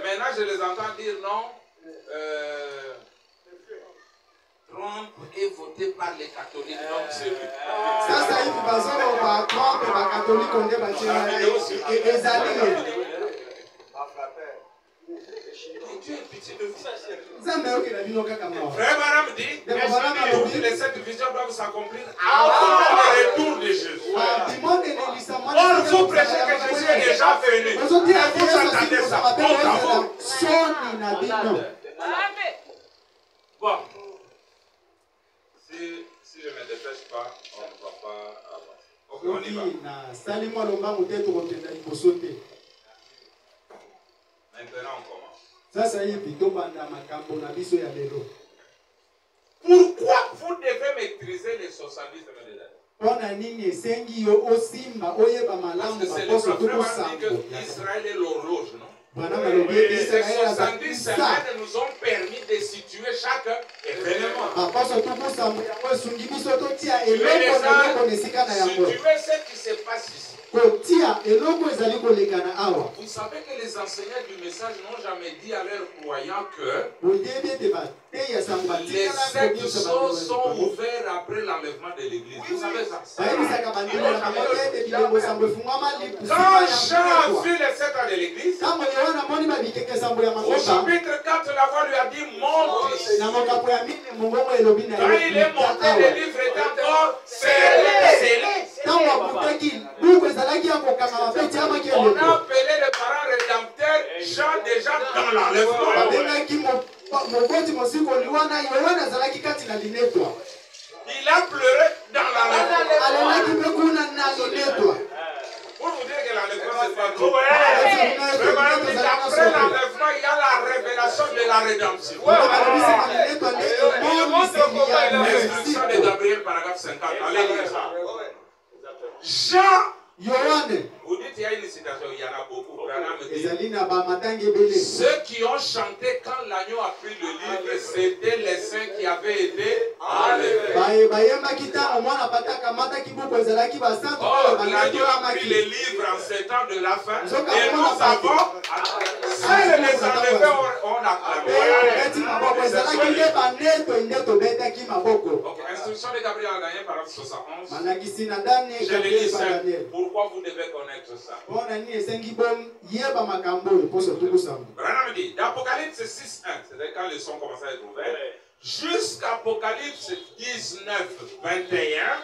Maintenant, je les entends dire non. Trump est voté par les catholiques, donc c'est lui. Dieu est pitié de vous. Frère Madame dit, les 7 visions doivent s'accomplir avant le retour de Jésus. Or, vous prêchez que Jésus est déjà venu. Vous entendez ça. Bon. Si je ne me dépêche pas, on ne va pas avancer. Ok, on y va. Maintenant, on commence. Pourquoi vous devez maîtriser les 70 semaines Parce que c'est le prophète qui dit qu'Israël est l'horloge, non? Ces 70 semaines nous ont permis de situer chaque événement. Situer ce qui se passe ici. Vous savez que les enseignants du message n'ont jamais dit à leurs croyants que les 7 choses sont ouverts après l'enlèvement de l'église. Vous savez ça? Quand Jean a vu les 7 ans de l'église, au chapitre 4, la voix lui a dit monte ici. Quand il est monté, le livre était encore scellé. On a appelé les parents rédempteurs Jean déjà dans l'enlèvement. Il a pleuré dans l'enlèvement. Pour vous dire que l'enlèvement, c'est pas tout. Après l'enlèvement, il y a la révélation de la rédemption. L'instruction de Gabriel, paragraphe 50. Allez lire ça. Jean, vous dites qu'il y a une citation, il y en a beaucoup. Ceux qui ont chanté quand l'agneau a pris le livre, c'était les saints qui avaient été enlevés. Or, l'agneau a pris le livre en 7 ans de la fin. Et nous avons, seuls les enlevés ont acclamé. Instruction de Gabriel a gagné par 71. Je le dis simple. Pourquoi vous devez connaître ça? Branham dit, d'Apocalypse 6.1, c'est-à-dire quand le son commence à être ouvert, jusqu'à Apocalypse 19, 21,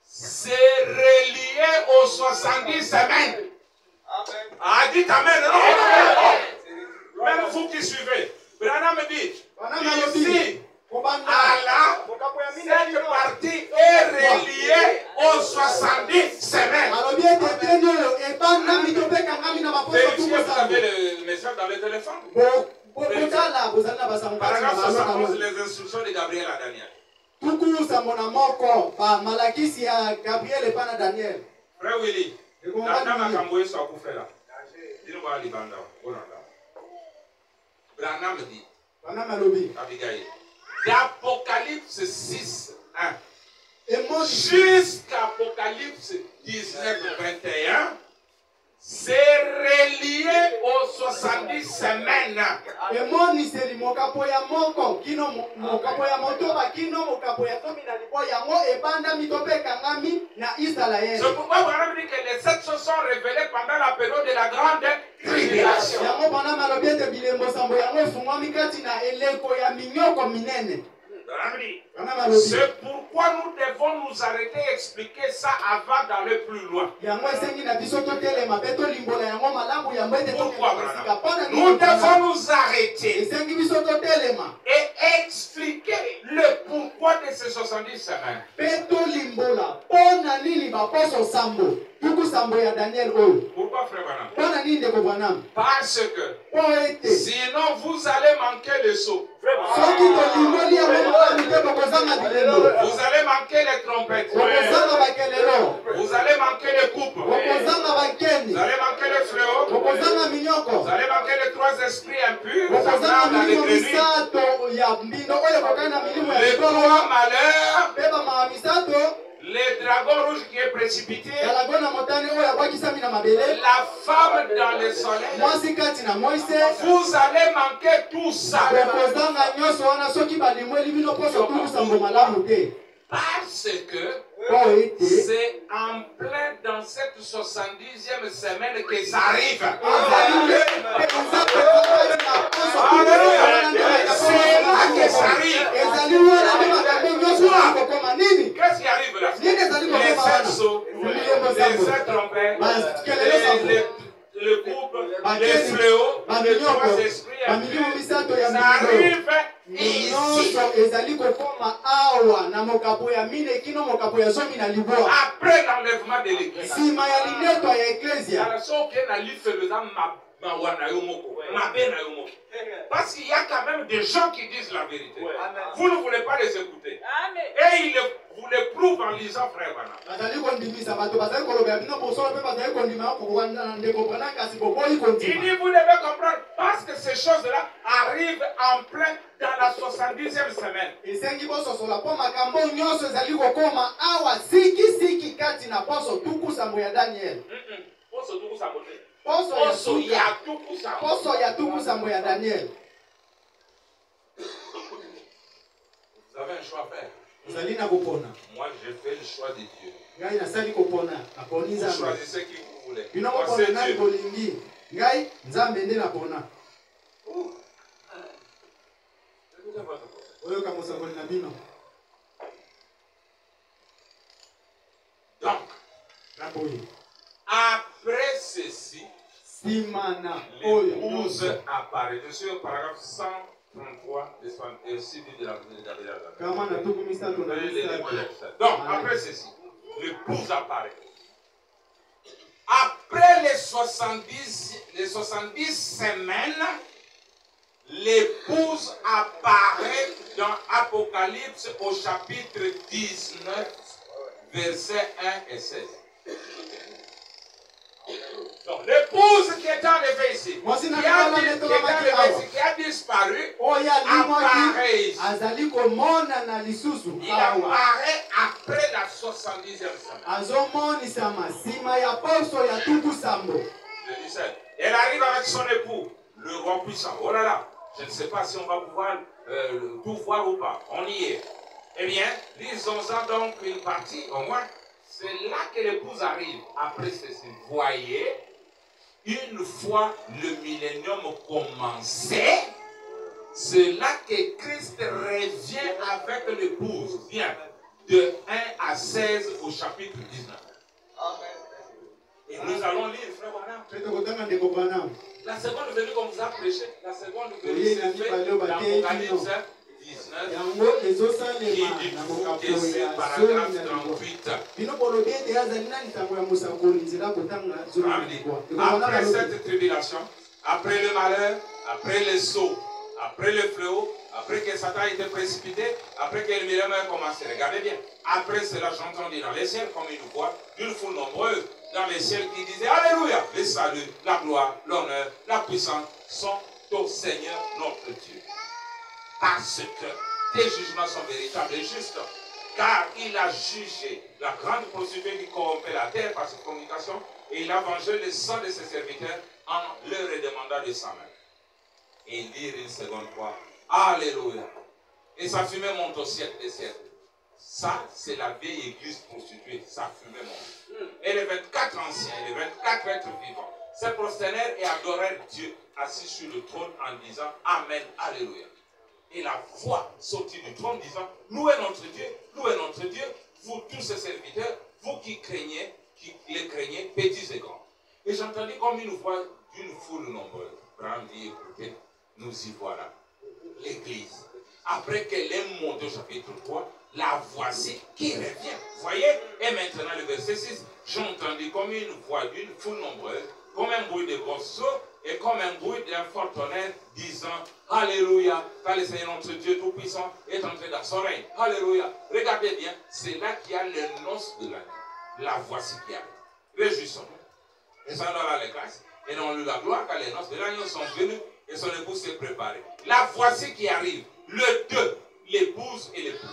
c'est relié aux 70 semaines. Ah, dites Amen. Non? Même vous qui suivez. Branham me dit, ici, Allah, cette partie est reliée aux 70 semaines. Vérifiez, vous avez le message dans le téléphone. Paragraphe 71, les instructions de Gabriel à Daniel. Frère Willy, Branham dit, Abigail, d'Apocalypse 6, 1 jusqu'à Apocalypse 19, 21, c'est relié aux 70 semaines. C'est pourquoi Branham dit que les 7 choses sont révélées pendant la période de la grande tribulation. C'est pourquoi nous devons nous arrêter et expliquer ça avant d'aller plus loin. Pourquoi, nous devons nous arrêter et expliquer le pourquoi de ces 70 semaines. Pourquoi, frère Branham? Parce que sinon vous allez manquer le saut. Vous allez manquer les trompettes. Vous allez manquer les coupes. Vous allez manquer les fléaux. Vous allez manquer les 3 esprits impurs. Les 3 malheurs. Le dragon rouge qui est précipité. La femme dans le soleil. Vous allez manquer tout ça. Parce que c'est en plein dans cette 70e semaine que ça arrive. C'est là que ça arrive. Qu'est-ce qui arrive là? Les 7 sauts, les 7 trompettes, le couple, les fléaux, les 3 esprits. Ça arrive ici. Après l'enlèvement de l'église. Parce qu'il y a quand même des gens qui disent la vérité. Vous ne voulez pas les écouter. Et vous les prouvent en lisant Frère Branham. Il dit vous devez comprendre parce que ces choses-là arrivent en plein dans la 70e semaine. Vous avez un choix à faire. Moi, je fais le choix de Dieu. Vous choisissez qui vous voulez. Donc, après ceci, l'épouse apparaît. Je suis au paragraphe 133 et 6 de la Donc, après ceci, l'épouse apparaît. Après les 70 semaines, l'épouse apparaît dans Apocalypse au chapitre 19, versets 1 et 16. Donc, l'épouse qui est enlevée ici, qui a disparu, apparaît ici. Il apparaît après la 70e semaine. Je disais, elle arrive avec son époux, le roi puissant. Oh là là, je ne sais pas si on va pouvoir tout voir ou pas. On y est. Eh bien, lisons-en donc une partie, au moins. C'est là que l'épouse arrive. Après ceci, voyez, une fois le millénium commencé, c'est là que Christ revient avec l'épouse. Viens, de 1 à 16 au chapitre 19. Et nous allons lire, frère Branham. La seconde venue qu'on vous a prêché, la seconde venue c'est fait dans Apocalypse 19, qui dit que c'est paragraphe 38. Après cette tribulation, après le malheur, après le sceau, après le fléau, après que Satan ait été précipité, après que le millénaire a commencé, regardez bien, après cela j'entendis dans les ciels comme une voix d'une foule nombreuse dans les ciels qui disait Alléluia, le salut, la gloire, l'honneur, la puissance sont au Seigneur notre Dieu. Parce que tes jugements sont véritables et justes, car il a jugé la grande prostituée qui corrompait la terre par ses communications, et il a vengé le sang de ses serviteurs en leur redemandant de sa main. Et lire une seconde fois, Alléluia. Et sa fumée monte au ciel des siècles. Ça, c'est la vieille église prostituée. Sa fumée monte. Et les 24 anciens, et les 24 êtres vivants se prosternèrent et adorèrent Dieu assis sur le trône en disant Amen, Alléluia. Et la voix sortit du trône disant louez notre Dieu, vous tous ses serviteurs, vous qui les craignez, petits et grands. Et j'entendis comme une voix d'une foule nombreuse. Branham dit écoutez, nous y voilà, l'église. Après qu'elle est montée au chapitre 3, la voici qui revient. Voyez? Et maintenant le verset 6, j'entendis comme une voix d'une foule nombreuse, comme un bruit de grosses eaux et comme un bruit d'un fort tonnerre, disant Alléluia, car le Seigneur notre Dieu Tout-Puissant est entré dans son règne. Alléluia. Regardez bien, c'est là qu'il y a les noces de l'année. La voici qui arrive. Réjouissons-nous. Et ça donne les grâces. Et on lui la gloire car les noces de l'agneau sont venues et son épouse s'est préparée. La voici qui arrive. Le deux, l'épouse et l'époux.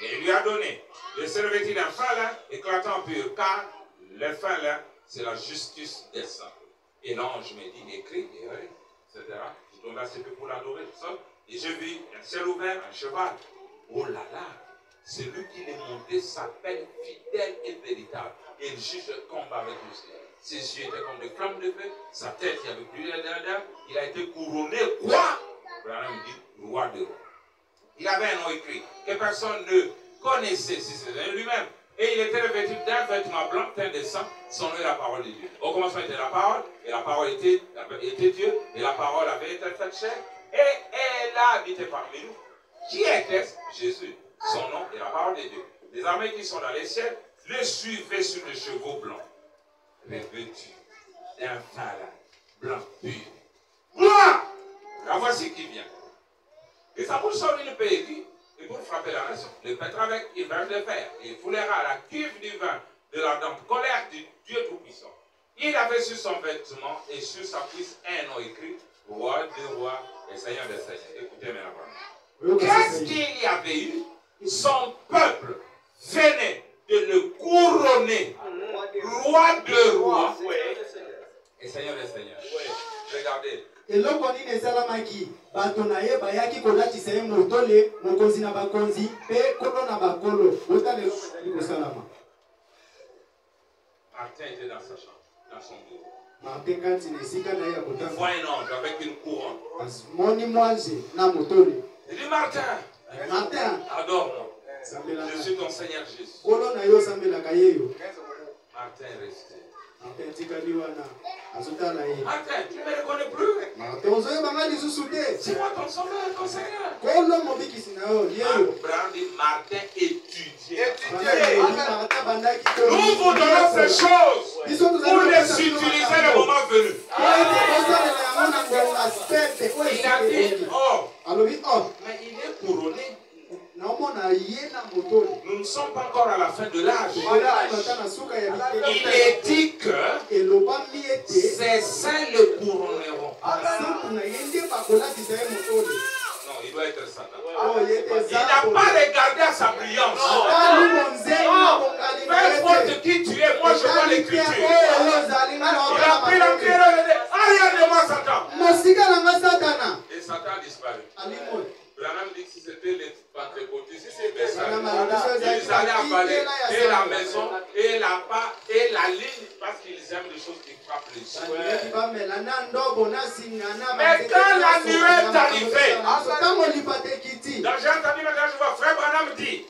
Et il lui a donné le serviteur d'un fin lin éclatant pur, car le fin lin, c'est la justice des saints. Et l'ange me dit, écrit, et etc. Je tombe à ses pieds pour l'adorer. Et je vis un ciel ouvert, un cheval. Oh là là, celui qui l'est monté s'appelle fidèle et véritable. Et il juge le combat avec le ciel. Ses yeux étaient comme des flammes de feu, sa tête, il y avait plus d'âme. Il a été couronné, quoi? Branham dit, roi de rois. Il avait un nom écrit que personne ne connaissait si c'était lui-même. Et il était revêtu d'un vêtement blanc, teint de sang, son nom est la parole de Dieu. Au commencement était la parole, et la parole était Dieu, et la parole avait été faite chair, et elle a habité parmi nous. Qui était-ce? Jésus. Son nom est la parole de Dieu. Les armées qui sont dans les ciels le suivaient sur des chevaux blancs, revêtus d'un fin lin blanc pur. Gloire! La voici qui vient. Et sa bouche sort une paix et pour frapper la nation, le pètre avec une verge de fer, et il foulera la cuve du vin de la lampe colère du Dieu Tout-Puissant. Il avait sur son vêtement et sur sa cuisse un nom écrit, Roi des rois et Seigneur des seigneurs. Écoutez maintenant. Qu'est-ce qu'il y avait eu? Son peuple venait de le couronner, Roi de rois et Seigneur des seigneurs. Regardez. eloko nini esalamaki bato na ye bayaki kolatisa ye motole mokonzi na bakonzi mpe kolo na bakolo otala eloko ezali kosalama. Martin était dans sa chambre, dans son bureau. Martin kati na esika na ye ya kotanga. Il voit un ange avec une couronne. Moni mwanze na motole. Il dit Martin, adore-moi. Je suis ton Seigneur Jésus. Kolo na yo sambelaka yeyo. Martin est resté. Martin tikali wana azotala ye. Martin, tu ne me reconnais plus? Martin ozoyeba lisusu te. C'est moi ton sauveur, ton Seigneur. Kolo mobikisi na yo yeyo. Martin étudiait. Nous vous donnons ces choses pour les utiliser le moment venu. Il a dit mais il est couronné. Nous ne sommes pas encore à la fin de l'âge. Il est dit que ces saints le couronneront. Non, il doit être Satan. Il n'a pas regardé à sa brillance. Peu importe qui tu es, moi je vois l'écriture. Il a pris la pierre et il a dit, regarde-moi Satan. Et Satan a disparu. Branham dit que si c'était les pentecôtistes, ils allaient avaler et la maison et la ligne parce qu'ils aiment les choses qui frappent les bénédiction. Mais quand la nuit est arrivée, dans j'ai entendu maintenant, je vois frère Branham dit,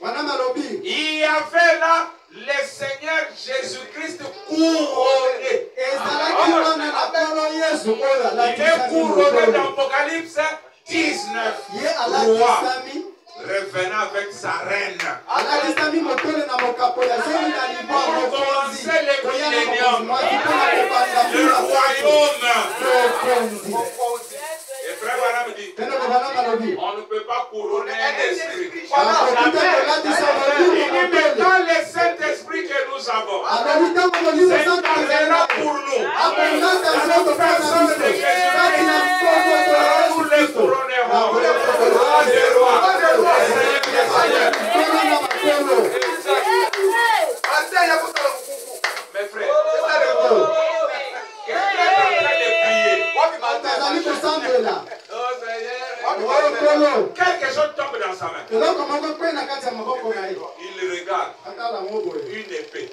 il y avait là le Seigneur Jésus-Christ couronné. Il est couronné dans Apocalypse 19. Roi revenant avec sa reine. Pour commencer le millénium, le royaume. Et frère Branham dit, on ne peut pas couronner un esprit. Il dit, mais dans le Saint-Esprit que nous avons, c'est pour nous. La personne de Jésus-Christ, nous les couronnerons. Roi des rois, mes frères, quelqu'un est en train de prier. Quelque chose tombe dans sa main. Il regarde une épée.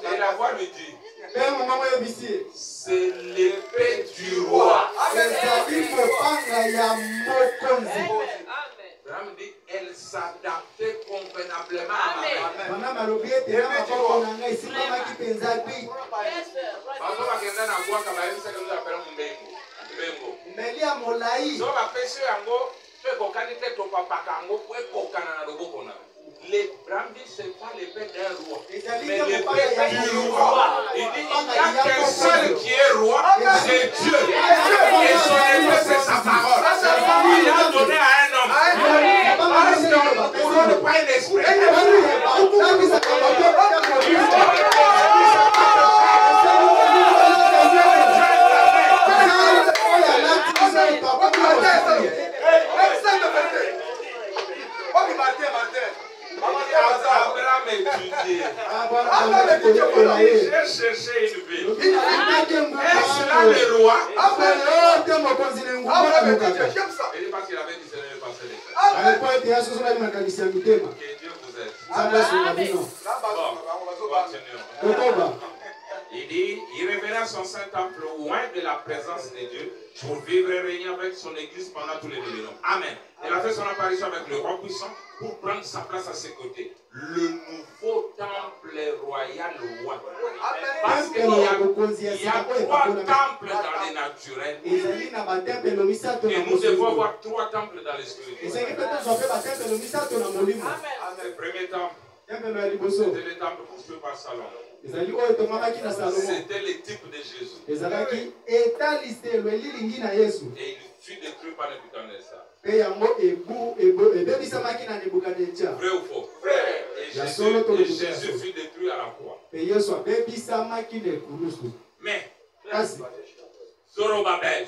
Et la voix lui dit, c'est l'épée du roi. Abraham dit, elle s'adaptait convenablement à ma main. Abraham dit, ce n'est pas l'épée d'un roi, mais l'épée du roi. Il dit, il n'y a qu'un seul qui est roi, c'est Dieu. Et son épée, c'est sa parole. Il a donné à un homme. Parce qu'on ne couronne pas un esprit. Abraham étudié. J'ai cherché une ville. Est-ce là le roi? Il dit parce qu'il avait discerné le passé des faits. Que Dieu vous aide. Bon, continuons. Il dit, il révéla son saint temple loin de la présence de Dieu pour vivre et régner avec son église pendant tous les millénaires. Amen. Il a fait son apparition avec le roi puissant pour prendre sa place à ses côtés. Le nouveau temple royal roi. Parce qu'il y a trois temples dans les naturels. Et nous devons avoir trois temples dans les spirituels. Le premier temple, c'était le temple construit par Salomon. C'était le type de Jésus. Et il fut détruit par Nebuchadnezzar. Vrai ou faux? Vrai. Et Jésus fut détruit à la croix. Mais Zorobabel est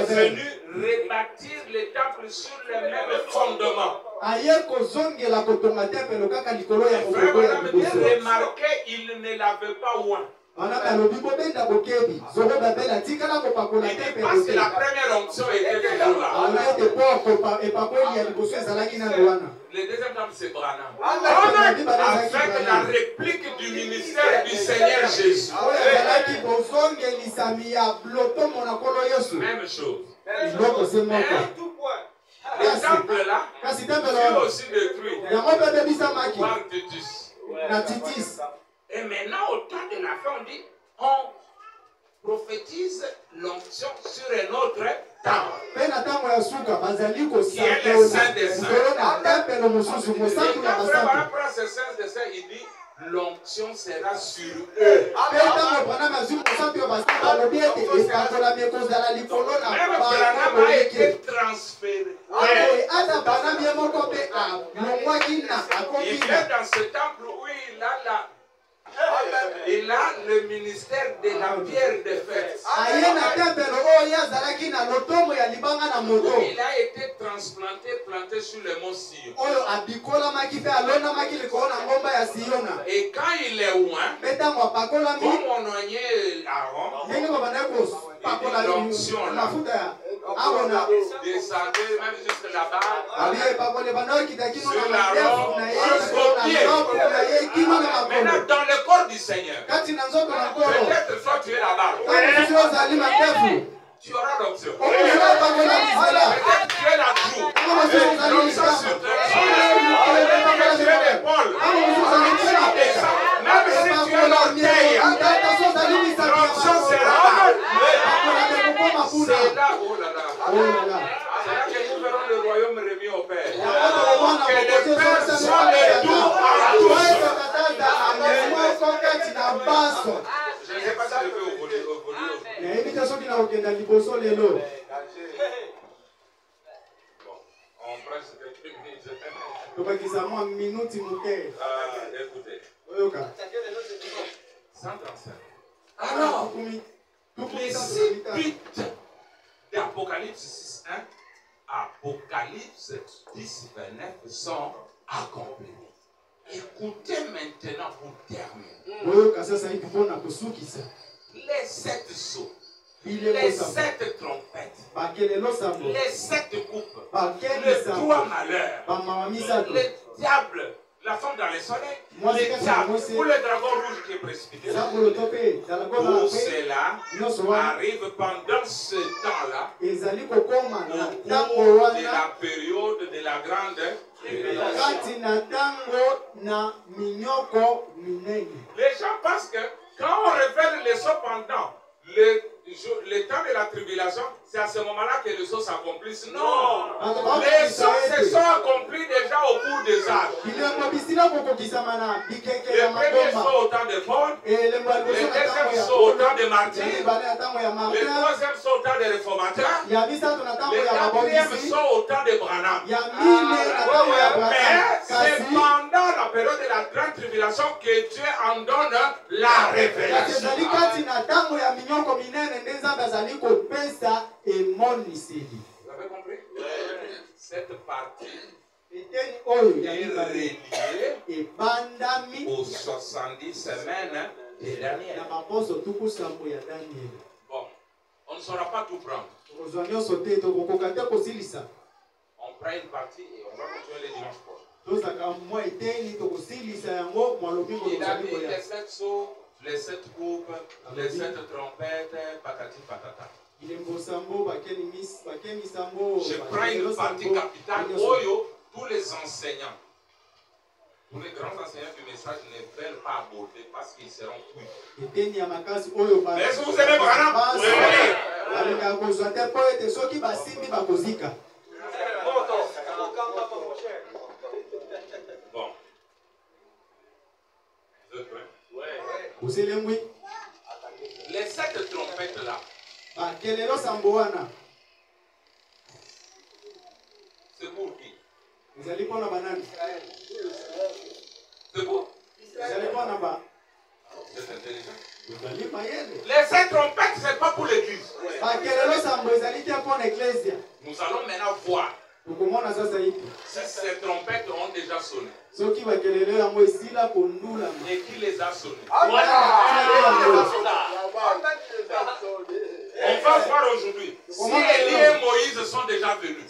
venu rebâtir le temple sur le même fondement. Remarquez, il ne l'avait pas oint. Parce que la première onction était toujours là. Le deuxième temple, c'est Branham. Avec la réplique du ministère du Seigneur Jésus. Même chose. Le temple là fut aussi détruit par Titus. Et maintenant, au temps de la fin, on dit, on prophétise l'onction sur un autre temple. Qui est le Saint des Saints. Et quand Frère prend ce Saint des Saints, il dit, l'onction sera sur eux. Même Branham a été transféré. Il vient dans ce temple où il a le ministère de la pierre de fête. Il a été transplanté, planté sur le mont Sion. Et quand il est loin, comme on oignait Aaron, l'onction là, descendez même jusque là-bas. Sur la robe, maintenant, dans le corps du Seigneur, peut-être soit tu es là-bas. Tu auras l'option. Peut-être tu es la joue. L'option sur toi. Peut-être tu es l'épaule. Même si tu es l'orteil, l'option sera là. C'est là, oh là là. C'est là que nous verrons le royaume remis au Père. Que les pères soient les doux en tous. Je ne sais pas si je peux évoluer. On presse quelques minutes. Écoutez. 135. Alors, les 6 buts d'Apocalypse 6.1, Apocalypse 10.29 sont accomplis. Écoutez maintenant pour terminer. Les 7 sceaux, les 7 trompettes, les 7 coupes, les 3 malheurs, le diable, la femme dans le soleil, le diable ou le dragon rouge qui est précipité. Tout cela arrive pendant ce temps-là, au cours de la période de la grande révélation. Les gens pensent que quand on révèle les sceaux pendant le temps de la tribulation, c'est à ce moment-là que les sceaux s'accomplissent. Non! Les sceaux se sont accomplis déjà au cours des âges. Le premier saut au temps de Paul, le deuxième saut au temps de Martin, le troisième saut au temps des réformateurs, le quatrième saut au temps de Branham. Mais c'est pendant la période de la grande tribulation que Dieu en donne la révélation. Vous avez compris? Cette partie est reliée aux 70 semaines de Daniel. Bon, on ne saura pas tout prendre. On prend une partie et on va continuer les dimanches prochains. Il a mis les 7 sceaux, les 7 coupes, les 7 trompettes, patati patata. Je prends une partie capitale. Tous les enseignants, tous les grands enseignants du message ne veulent pas aborder parce qu'ils seront cuits. Mais est-ce que vous aimez Branham? Bon. Vous êtes prêts? Oui. Les 7 trompettes là. C'est pour qui? C'est pour? C'est intelligent. Les 7 trompettes, ce n'est pas pour l'église. Nous allons maintenant voir si ces trompettes ont déjà sonné. Et qui les a sonnées? On va voir aujourd'hui si Élie et Moïse sont déjà venus.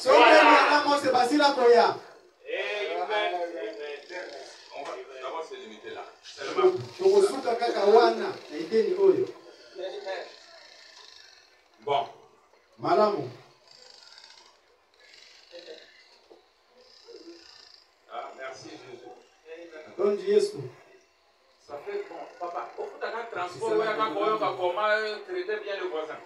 On va d'abord se limiter là. Bon. Ah, merci Jésus. Ça fait bon, papa. Au bout d'un transport, on va comment traiter bien le voisin.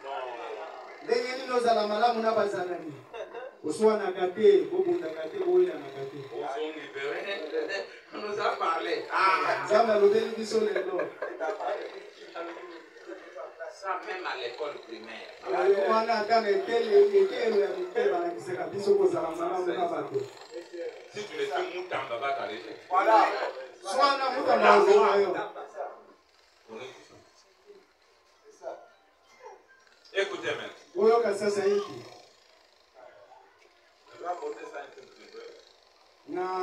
On nous a parlé. Ça même à l'école primaire. Si tu le fais mouton, va t'arrêter. Voilà. Écoutez maintenant.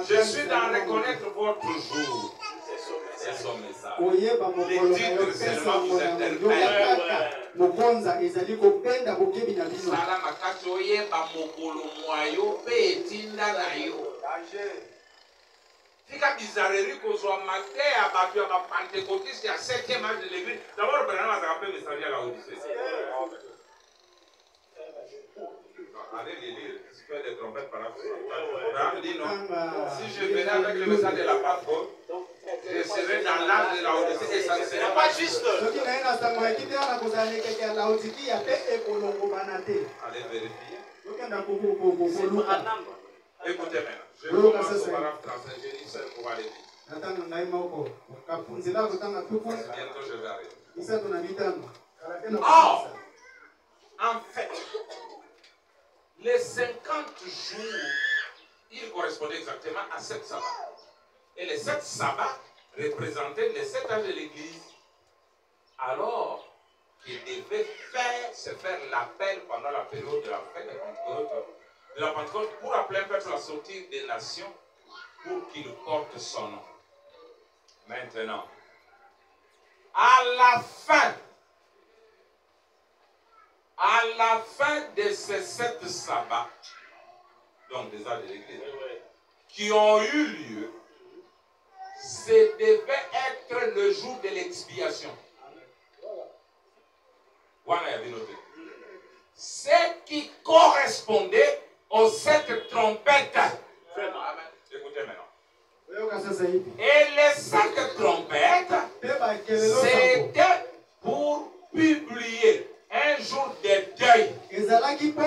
Je suis dans reconnaître votre jour. c'est son message. koyeba mokolo na yo pesa mwana kaka mokonza ezali kopenda bokebi na bino sala makasi oyeba mokolo mwayo pe etinda na yo tika bizarrerie kozwa mate ya bato ya bapentecôtiste ya 7e âge de l'église. D'abord Branham azalaka mpe messager ya Laodicée. Allez les lire, faire des trompettes par rapport. Branham dit non. Si je venais avec le message de la parole, je serais dans l'âge de Laodicée et ça ne serait pas juste. Allez vérifier. Écoutez maintenant. Je commence au paragraphe 35, je lis seul pour aller vite. Bientôt je vais arrêter. Or, en fait, les 50 jours, ils correspondaient exactement à 7 sabbats. Et les 7 sabbats représentaient les 7 âges de l'Église. Alors qu'il devait se faire l'appel pendant la période de la fête de la Pentecôte pour appeler un peuple à sortir des nations pour qu'il porte son nom. Maintenant, à la fin de ces 7 sabbats, donc des âges de l'Église, qui ont eu lieu, ce devait être le jour de l'expiation. Voilà, il y a noté. Ce qui correspondait aux 7 trompettes. Écoutez maintenant. Et les 5 trompettes, c'était pour publier un jour de deuil. Qui vont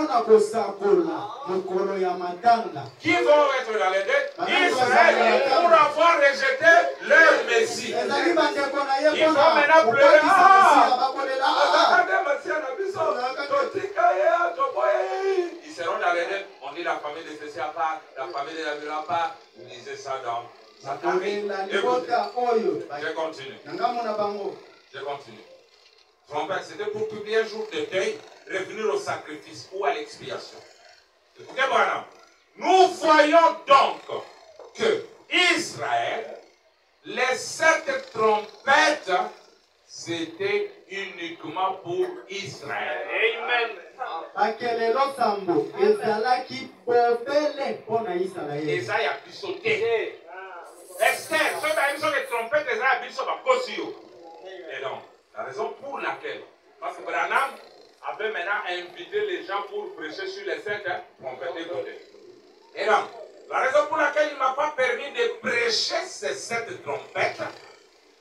être dans le deuil? Israël, pour avoir rejeté leur Messie. Ils vont maintenant pleurer. Ils seront dans le deuil. On dit la famille de ceci à part, la famille de la ville à part. Vous lisez ça dans Zacharie. Je continue. Je continue. Trompette, c'était pour publier un jour de deuil, revenir au sacrifice ou à l'expiation. Écoutez, Branham. Nous voyons donc que Israël, les 7 trompettes, c'était uniquement pour Israël. Amen. Esaïe a pu sauter. Esther, ceux qui ont des trompettes, Esaïe a pu sauter. Et donc, la raison pour laquelle, parce que Branham avait maintenant invité les gens pour prêcher sur les 7 trompettes de côté. Et donc, la raison pour laquelle il ne m'a pas permis de prêcher ces 7 trompettes,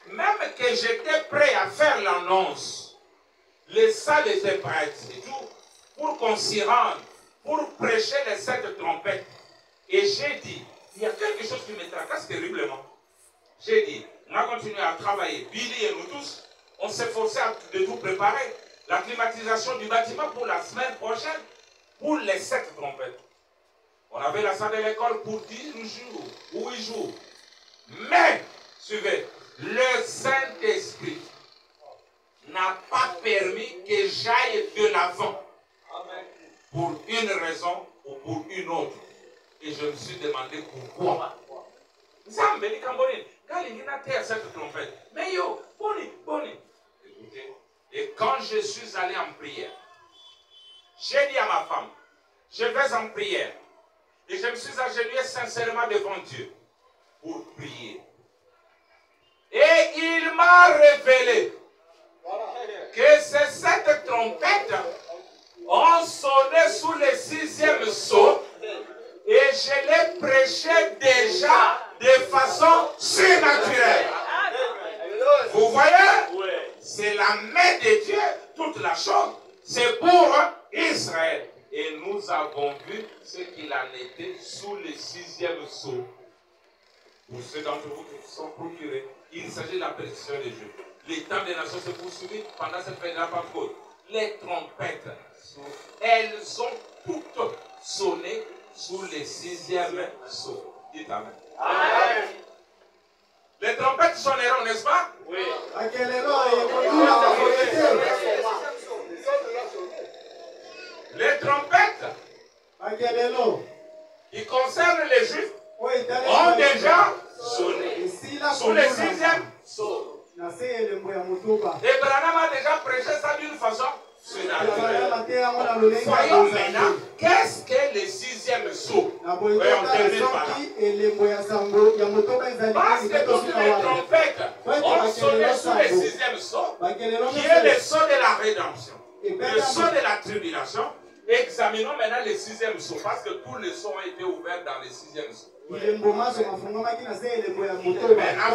même que j'étais prêt à faire l'annonce, les salles étaient prêtes et tout, pour qu'on s'y rende, pour prêcher les 7 trompettes. Et j'ai dit, il y a quelque chose qui me tracasse terriblement. J'ai dit, on a continué à travailler, Billy et nous tous, on s'est forcé de tout préparer. La climatisation du bâtiment pour la semaine prochaine, pour les 7 trompettes. On avait la salle de l'école pour 10 jours ou 8 jours. Mais, suivez, le Saint-Esprit n'a pas permis que j'aille de l'avant. Pour une raison ou pour une autre. Et je me suis demandé pourquoi. Mais yo, boni. Écoutez, et quand je suis allé en prière, j'ai dit à ma femme, je vais en prière. Et je me suis agenouillé sincèrement devant Dieu pour prier. Et il m'a révélé que ces 7 trompettes ont sonné sous le 6e sceau et je l'ai prêché déjà de façon surnaturelle. Vous voyez? C'est la main de Dieu, toute la chose. C'est pour Israël. Et nous avons vu ce qu'il en était sous le 6e sceau. Pour ceux d'entre vous qui sont procurés, il s'agit de la prédiction de Dieu. Les temps des nations se poursuivent pendant cette fête de la Pentecôte. Les trompettes, elles ont toutes sonné sous le 6e sceau. Dites Amen. Amen. Les trompettes sonneront, n'est-ce pas? Oui. Les trompettes qui concernent les Juifs ont déjà sonné sous le 6e sceau. Et Branham a déjà prêché ça d'une façon surnaturelle. Voyons maintenant, qu'est-ce que le sixième sceau? Voyons, termine par là. Parce que toutes les trompettes ont sonné sous le sixième sceau, qui est le sceau de la rédemption, le sceau de la tribulation. Examinons maintenant le sixième sceau, parce que tous les sceaux ont été ouverts dans le sixième sceau. Maintenant,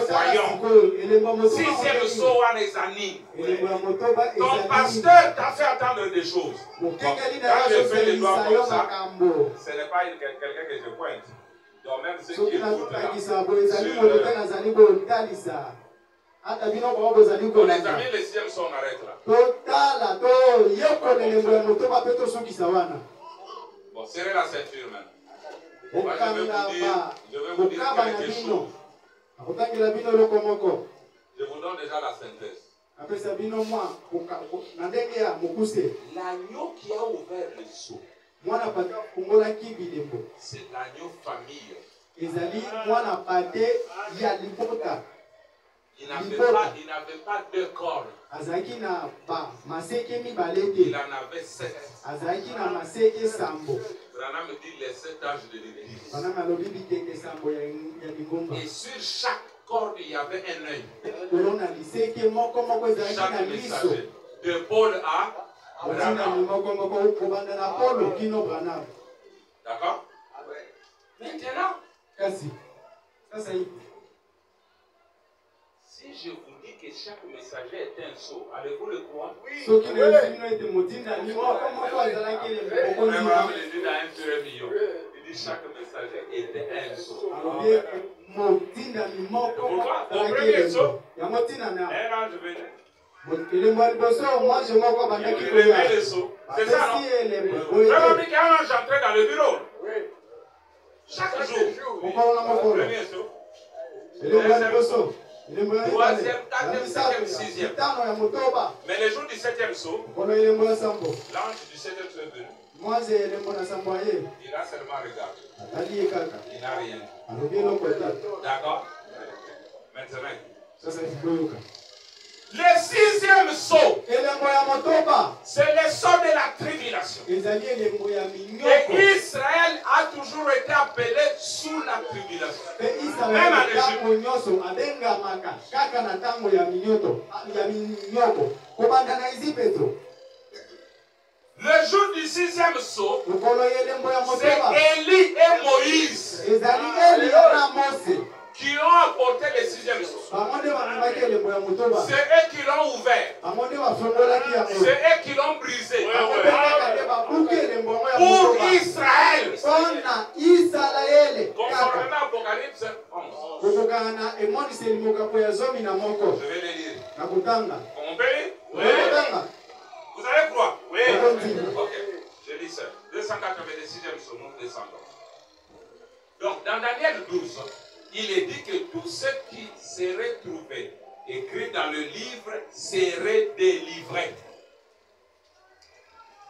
voyons. Sixième sceau en examine. Ton pasteur t'a fait attendre des choses. Bon, quand je fais les doigts comme ça, ce n'est pas quelqu'un que je pointe. Donc même ceux qui écoutent là, on examine le sixième sceau, on arrête là. Bon, serrez la ceinture maintenant. Moi, je vais vous dire quelque chose. Je vous donne déjà la synthèse. L'agneau qui a ouvert le sceau, c'est l'agneau famille. Il n'avait pas deux corps. Il en avait 7. Branham dit les 7 âges de l'Église. Et sur chaque corde, il y avait un œil. Chaque messager. De Paul à Branham. D'accord? Maintenant, si je vous dis que chaque messager est un sceau, allez-vous le croire? Oui. Abraham le dit dans 1 million. Il dit chaque messager était un sceau. Pourquoi? Au premier sceau, un ange venait. Il levait le sceau. C'est ça, non? Vraiment, dit qu'un ange entrait dans le bureau. Chaque jour. Premier sceau. Deuxième sceau. Troisième, quatrième, cinquième, sixième. Mais le jour du septième sceau, l'ange du septième sceau est venu. Il a seulement regardé. Il n'a rien. D'accord? Maintenant. Le sixième sceau, c'est le sceau de la tribulation. Et Israël a toujours été appelé sous la tribulation. Même en Égypte. Le jour du sixième sceau, c'est Élie et Moïse qui ont apporté le sixième sceau. C'est eux qui l'ont ouvert. C'est eux qui l'ont brisé. Pour Israël. Conformément à Apocalypse 11. Je vais les lire. Vous comprenez? Oui. Vous allez croire? Oui. Ok. Je lis ça. 286e psaume, nous descendons. Donc, dans Daniel 12, il est dit que tous ceux qui seraient trouvés écrits dans le livre seraient délivrés.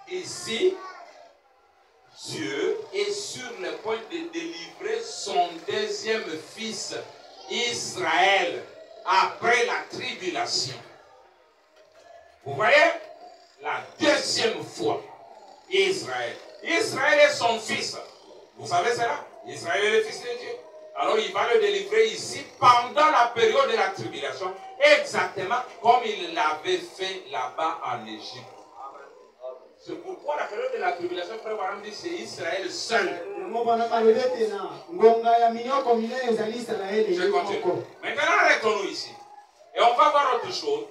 Ici, Dieu est sur le point de délivrer son deuxième fils, Israël, après la tribulation. Vous voyez? La deuxième fois, Israël. Israël est son fils. Vous savez cela? Israël est le fils de Dieu. Alors il va le délivrer ici pendant la période de la tribulation, exactement comme il l'avait fait là-bas en Égypte. C'est pourquoi la période de la tribulation, frère Baram dit, c'est Israël seul. Je continue. Maintenant, arrêtons-nous ici. Et on va voir autre chose,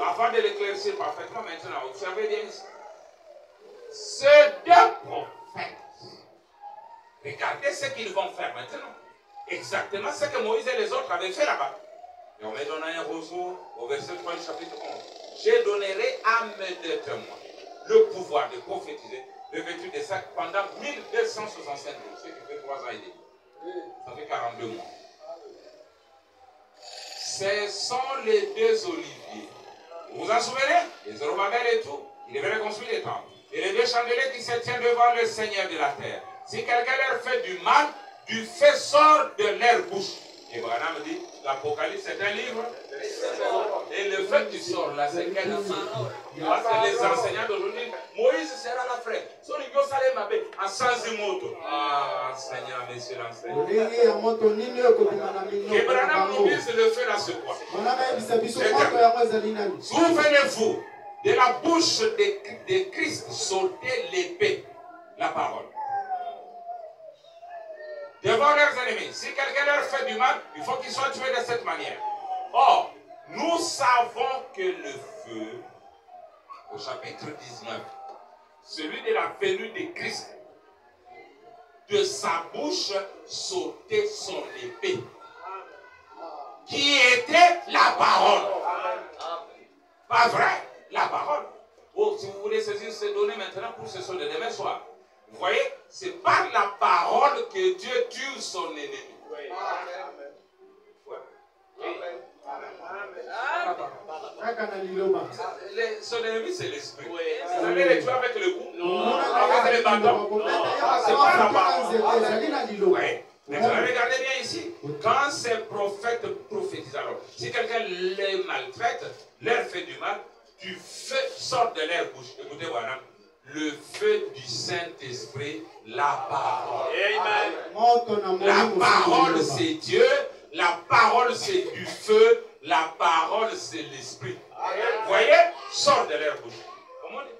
afin de l'éclaircir parfaitement maintenant. Observez bien ici. Ces deux prophètes, regardez ce qu'ils vont faire maintenant. Exactement ce que Moïse et les autres avaient fait là-bas. Et on me donne un roseau au verset 3 du chapitre 11. Je donnerai à mes deux témoins le pouvoir de prophétiser, revêtu de sac pendant 1265 jours, ce qui fait 3 ans et demi. Ça fait 42 mois. Ce sont les deux oliviers. Vous vous en souvenez? Les Zorobabel et tout. Ils devaient reconstruire les temples. Et les deux chandeliers qui se tiennent devant le Seigneur de la terre. Si quelqu'un leur fait du mal, du feu sort de leur bouche. Et Branham dit, l'Apocalypse c'est un livre Et le fait qu'il sort là, c'est quel feu? Parce que les enseignants d'aujourd'hui, Moïse sera la frère. Son igno salé ma bête, à Sanzimoto. Ah, enseignant, monsieur l'enseignant. Qu'Abraham nous dise le feu là, c'est quoi? Souvenez-vous, de la bouche de Christ sortait l'épée, la parole. Devant leurs ennemis. Si quelqu'un leur fait du mal, il faut qu'ils soient tués de cette manière. Or, nous savons que le feu, au chapitre 19, celui de la venue de Christ, de sa bouche sortait son épée, qui était la parole. Pas vrai? La parole. Oh, si vous voulez saisir ces données maintenant pour ce soir de demain soir. Vous voyez, c'est par la parole que Dieu tue son ennemi. Oui. Son ennemi, c'est l'esprit. Vous allez les tuer avec le coup, avec les bâtons. C'est pas la parole. Oui. Maintenant, regardez bien ici. Quand ces prophètes prophétisent, alors, si quelqu'un les maltraite, leur fait du mal, du feu sort de leur bouche. Écoutez, voilà. Le feu du Saint-Esprit, la parole. Amen. La parole, c'est Dieu. La parole, c'est du feu. La parole, c'est l'Esprit. Vous voyez? Sort de leur bouche. Comment dire?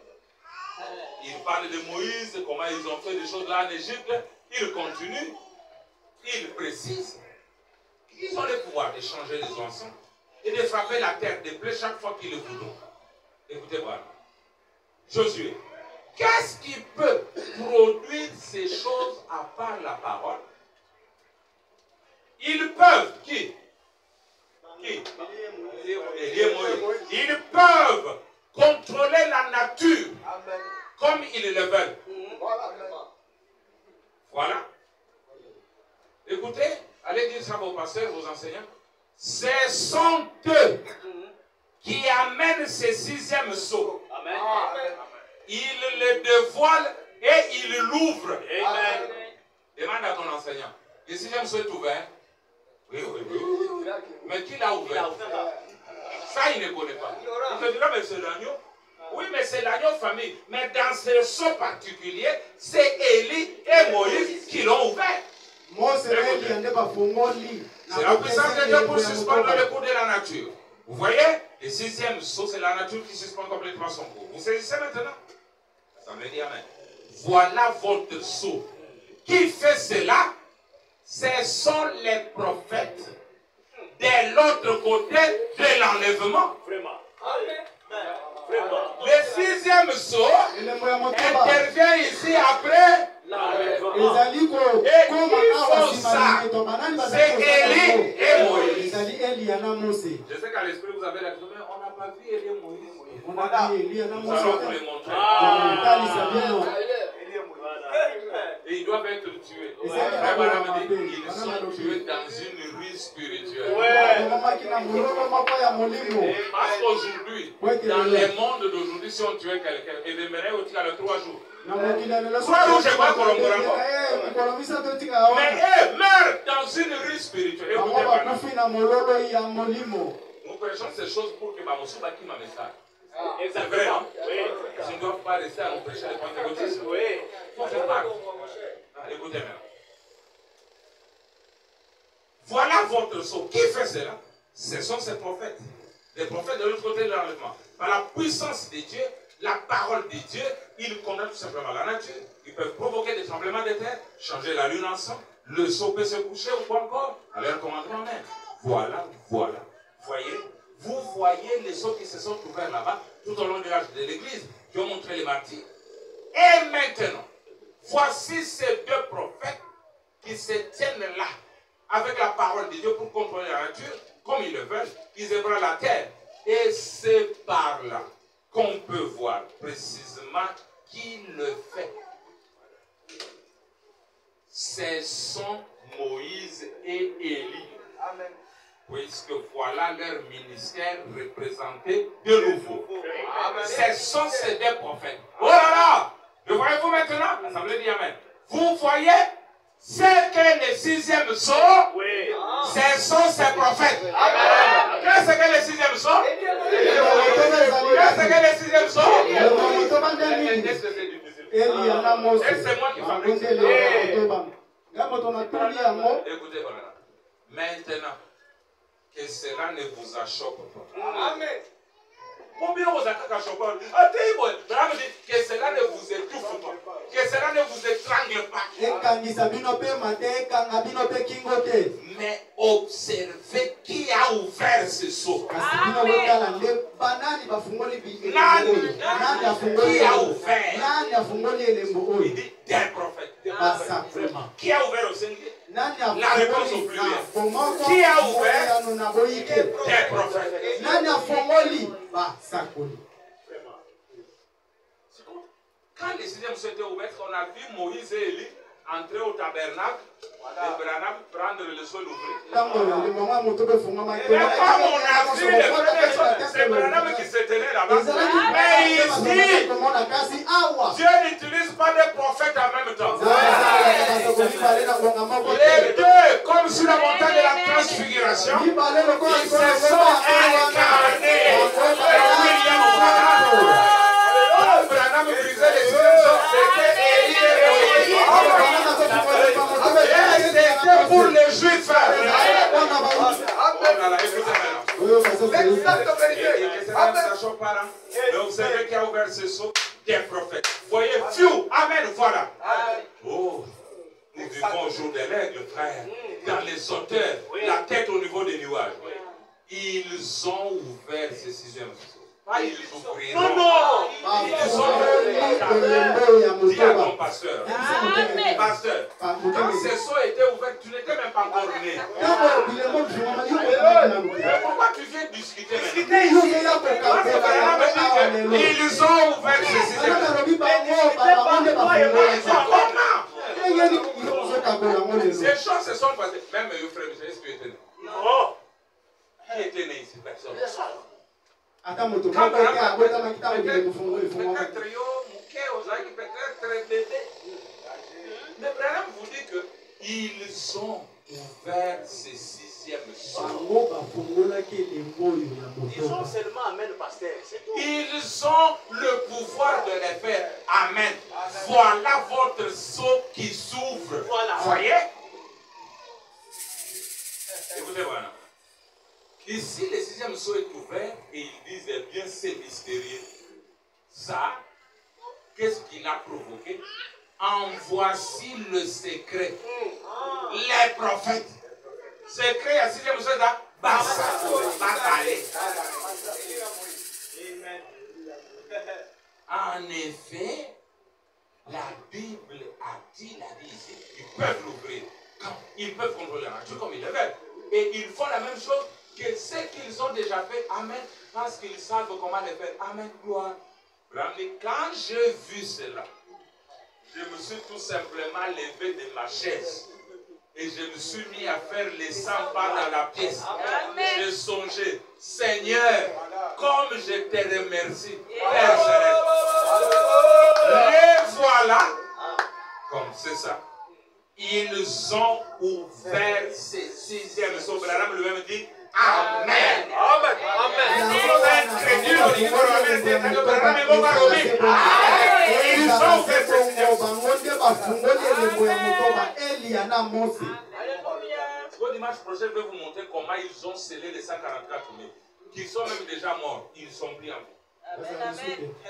Il parle de Moïse, comment ils ont fait des choses là en Égypte. Il continue. Il précise qu'ils ont le pouvoir de changer les encens et de frapper la terre de plaies chaque fois qu'ils le voudront. Écoutez-moi. Josué. Qu'est-ce qui peut produire ces choses à part la parole? Ils peuvent, qui? Ils peuvent contrôler la nature comme ils le veulent. Voilà. Écoutez, allez dire ça à vos pasteurs, vos enseignants. Ce sont eux qui amènent ce sixième sceau. Amen. Il le dévoile et il l'ouvre. Demande à ton enseignant. Le sixième sceau est ouvert. Oui. Mais qui l'a ouvert? Ça, il ne connaît pas. Il te dira, mais c'est l'agneau. Oui, mais c'est l'agneau famille. Mais dans ce sceau particulier, c'est Élie et Moïse qui l'ont ouvert. C'est la puissance de Dieu pour suspendre le cours de la nature. Vous voyez? Le sixième sceau, c'est la nature qui suspend complètement son cours. Vous saisissez maintenant? Ça me dit amen. Voilà votre sceau. Qui fait cela? Ce sont les prophètes. De l'autre côté de l'enlèvement. Vraiment. Le sixième sceau intervient ici après l'enlèvement. Et qui font ça? C'est Élie et Moïse. Je sais qu'à l'esprit vous avez la question, mais on n'a pas vu Élie et Moïse. Nous allons vous les montrer. Et ils doivent être tués. Ils sont tués dans une rue spirituelle. Parce qu'aujourd'hui, dans le monde d'aujourd'hui, si on tuait quelqu'un, il demeurait au tir 3 jours. 3 jours, je vois Colombo. Mais eux meurent dans une rue spirituelle. Nous prêchons ces choses pour que Mamoussou Baki m'a message. C'est vrai, hein? Je ne dois pas rester à nous prêcher les pentecôtistes. Oui. Écoutez maintenant. Voilà votre sceau. Qui fait cela? Ce sont ces prophètes. Les prophètes de l'autre côté de l'enlèvement. Par la puissance de Dieu, la parole de Dieu, ils connaissent tout simplement la nature. Ils peuvent provoquer des tremblements de terre, changer la lune en sang, le sceau peut se coucher ou pas encore, à leur commandement même. Voilà. Vous voyez les sceaux qui se sont ouverts là-bas, tout au long de l'âge de l'Église, qui ont montré les martyrs. Et maintenant, voici ces deux prophètes qui se tiennent là, avec la parole de Dieu pour contrôler la nature, comme ils le veulent, ils ébranlent la terre. Et c'est par là qu'on peut voir précisément qui le fait. Ce sont Moïse et Élie. Amen. Puisque voilà leur ministère représenté de nouveau. Ce sont ces deux prophètes. Oh là là! Le voyez-vous maintenant? L'Assemblée dit amen. Vous voyez ce qu'est le sixième sceau? Oui. Ce sont ces prophètes. Amen. Qu'est-ce que le sixième son? Qu'est-ce que le sixième son? Est-ce que c'est difficile? Est-ce que c'est moi qui fabrique ça? Écoutez, voilà. Maintenant, que cela ne vous achoppe pas. Amen. Combien vous avez que cela ne vous étouffe pas, que cela ne vous étrangle pas. Mais observez qui a ouvert ce seau. Qui a ouvert? Il dit des prophètes. Qui a ouvert au Seigneur? La réponse au pluriel. Qui a ouvert? Des prophètes. Quand les sixièmes étaient ouverts, on a vu Moïse et Élie entrer au tabernacle et Branham prendre le sol ouvert. Et là, comme on a vu les premières choses, c'est Branham qui se tenait là-bas. Mais ici, Dieu n'utilise pas les prophètes en même temps. Les deux, comme sur la montagne de la transfiguration, ils se sont incarnés. Branham brisait les choses, c'était Élie et Moïse. C'était pour les Juifs. Mais observez qui a ouvert ce seau? Des prophètes. Voyez, fiou, amen, voilà. Oh, nous vivons au jour des règles, frère. Dans les hauteurs, la tête au niveau des nuages. Ils ont ouvert ce sixième seau. Ils ouvriront. Non. Ils ont dit à ton pasteur. Pasteur, quand ces seaux étaient ouverts, tu n'étais même pas encore né. Mais pourquoi tu viens discuter maintenant? Ils ont ouvert ce sixième seau. Ces choses se sont passées. Même mes frères, est-ce que tu étais né? Non. Qui était né ici? Personne. Mais Branham vous dit qu'ils ont ouvert ce sixième seau. Ils ont seulement amen, pasteur. Ils ont le pouvoir de les faire. Amen. Voilà votre seau qui s'ouvre. Voilà. Voyez? Écoutez, voilà. Ici, le sixième seau est ouvert et ils disent, eh bien, c'est mystérieux. Ça, qu'est-ce qui l'a provoqué? En voici le secret. Les prophètes. Secret, à sixième seau, là, en effet, la Bible a dit ici, ils peuvent l'ouvrir. Ils peuvent contrôler la nature comme ils le veulent. Et ils font la même chose que ce qu'ils ont déjà fait, amen, parce qu'ils savent comment le faire. Amen, gloire. Quand j'ai vu cela, je me suis tout simplement levé de ma chaise et je me suis mis à faire les 100 pas dans la pièce. J'ai songé, Seigneur, comme je te remercie, Père Céleste. Les voilà, comme c'est ça. Ils ont ouvert ce sixième seau. Branham lui-même dit, Amen. Amen. Ils sont incrédules au niveau de la vérité. Ils ont fait ce sixième seau. Dimanche prochain, je vais vous montrer comment ils ont scellé les 144 000, qui sont même déjà morts. Ils sont pris en vie.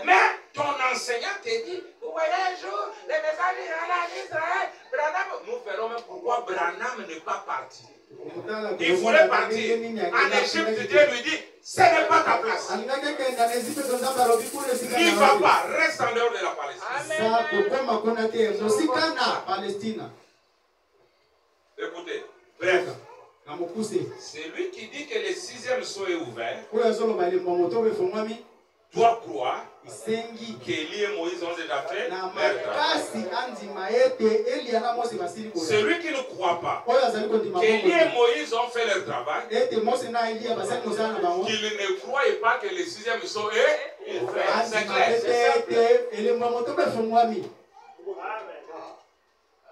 Mais ton enseignant te dit, vous voyez un jour, les messages d'Israël, Branham, nous verrons même pourquoi Branham n'est pas parti. Il voulait partir. En Égypte, Dieu lui dit, ce n'est pas ta place. N'y va pas, reste en dehors de la Palestine. Écoutez, bref. C'est lui qui dit que le sixième seau est ouvert. Doit croire qu'Élie et Moïse ont déjà fait leur travail. Celui qui ne croit pas qu'Élie et Moïse ont fait leur travail, qu'il ne croit pas que le sixième seau est ouvert. C'est clair.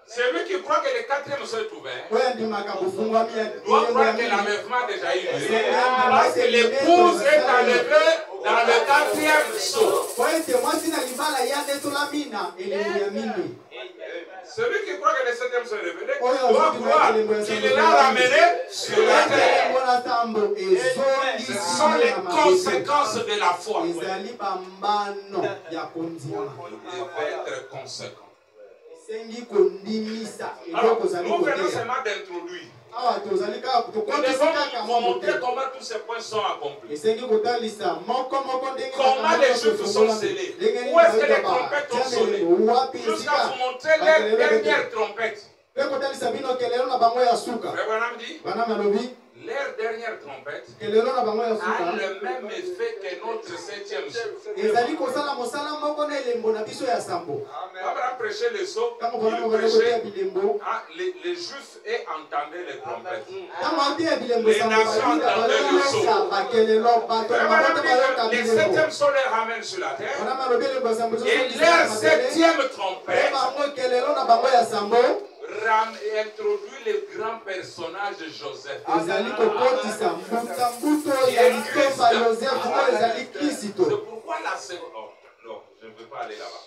Celui qui croit que le quatrième sol est ouvert oyo andimaka kofungwami ya doit croire que l'enlèvement a déjà eu lieu. Parce que l'épouse est enlevée dans le quatrième sceau. po ete mwasi na libala ya nde tolamina elembo ya mingi. Celui qui croit que le septième sol est levé Oh, doit croire qu'il l'a ramené sur la terre. elembo na ntambo Ce sont les conséquences de la foi. ezali bambano ya kondima. Vous devez être conséquent. esengi kondimisa Alors, eloko ozali nous venons koteya. seulement d'introduire. awa tozali kaka Nous tokotisi kaka devons mwa montrer mote. comment tous ces points sont accomplis. esengi kotalisa moko ndenge Comment les Juifs sont scellés. Où est-ce que les trompettes ont sonné? Jusqu'à vous montrer les dernières trompettes. mpe kotalisa bino kelelo na bango ya suka. Frère Branham dit, bana malobi leur dernière trompette kelelo na bango ya a suka le même effet que notre septième sceau. ezali kosala mosala moko na elembo na biso ya sambo. Abraham prêchait le sceau, ntango il bana mobali koteya prêchait bilembo les Juifs et entendaient les trompettes. ntango ateya bilembo Les sambo nations bayuda entendaient le bayosa saut. bakelelo bato na Frère bango Branham te dit bayoka que les bilembo. septième sceau les ramène sur la terre. bana malobi elembo ya sambo Et leur septième mpe trompette bango kelelo na bango ya sambo introduit le grand personnage de Joseph. ezali kokotisa mbutambuto ya litomba yosefu oyo ezali C'est kristo. pourquoi la seconde. Oh, non, je ne veux pas aller là-bas.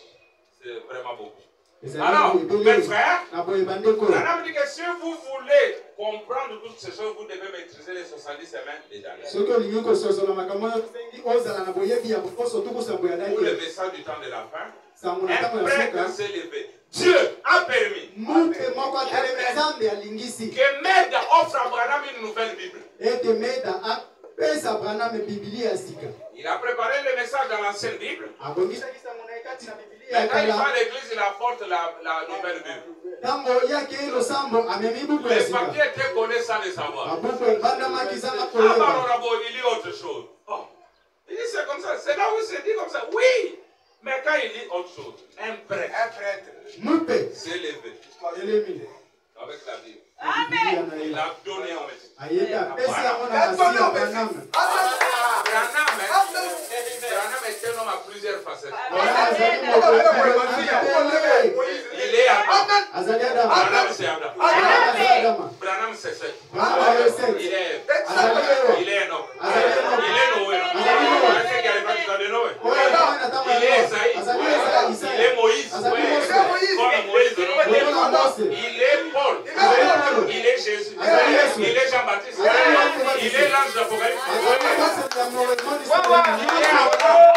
C'est vraiment beaucoup. ezali Alors, ebele mes frères, na boye bandeko. Branham dit que si vous voulez comprendre toutes ces choses, vous devez maîtriser les 70 semaines des Daniel. soki olingi kososola makambo oyo ozala na boyebi ya koposo tukusambo ya Pour le daniel message du temps de la fin, sango na un ntango ya prêtre suka s'est levé. Dieu a permis mute moko atelemi nzambe alingisi que Meda offre à Branham une nouvelle Bible. ete meda apesa braname bibilia ya sika Il a préparé le message dans l'ancienne Bible. abongisaki sango na ye kati na bibilia ya Maintenant, il va kala à l'église, il apporte la nouvelle Bible. ntango yaki ye losambo amemi buku ya Les sika papiers étaient collés sans le savoir. babuku ebandamaki zanga Ah, koyeba Barorabo, il lit autre chose. Oh. Il dit c'est comme ça. C'est là où il se dit comme ça. Oui. Mais quand il lit autre chose, un prêtre mupe s'est levé elemi avec la Bible. bibilia na Il ye a donné en message. ayebi apesi yango na masi ya braname Branham est un homme à plusieurs facettes. Il est Adam. azali adama Branham c'est Adam. azali adama Branham c'est Seth. braname ayo set Il est azali ewa Il est Enoch. azali enoka Il est Noé. azali noa C'est qui arrive à de Noé. oyo azali na ntango ya Il est noa Esaïe. azali Il est isaya Moïse. azali Ouais. mose Comme Moïse. non? oyoka mose Il est Paul. azali paulo Il est Jésus. Azali Yesu. Il est Jean-Baptiste. Azali Yohane Il est l'ange d'Apocalypse. azali mose ya momonisi Il est Abraham.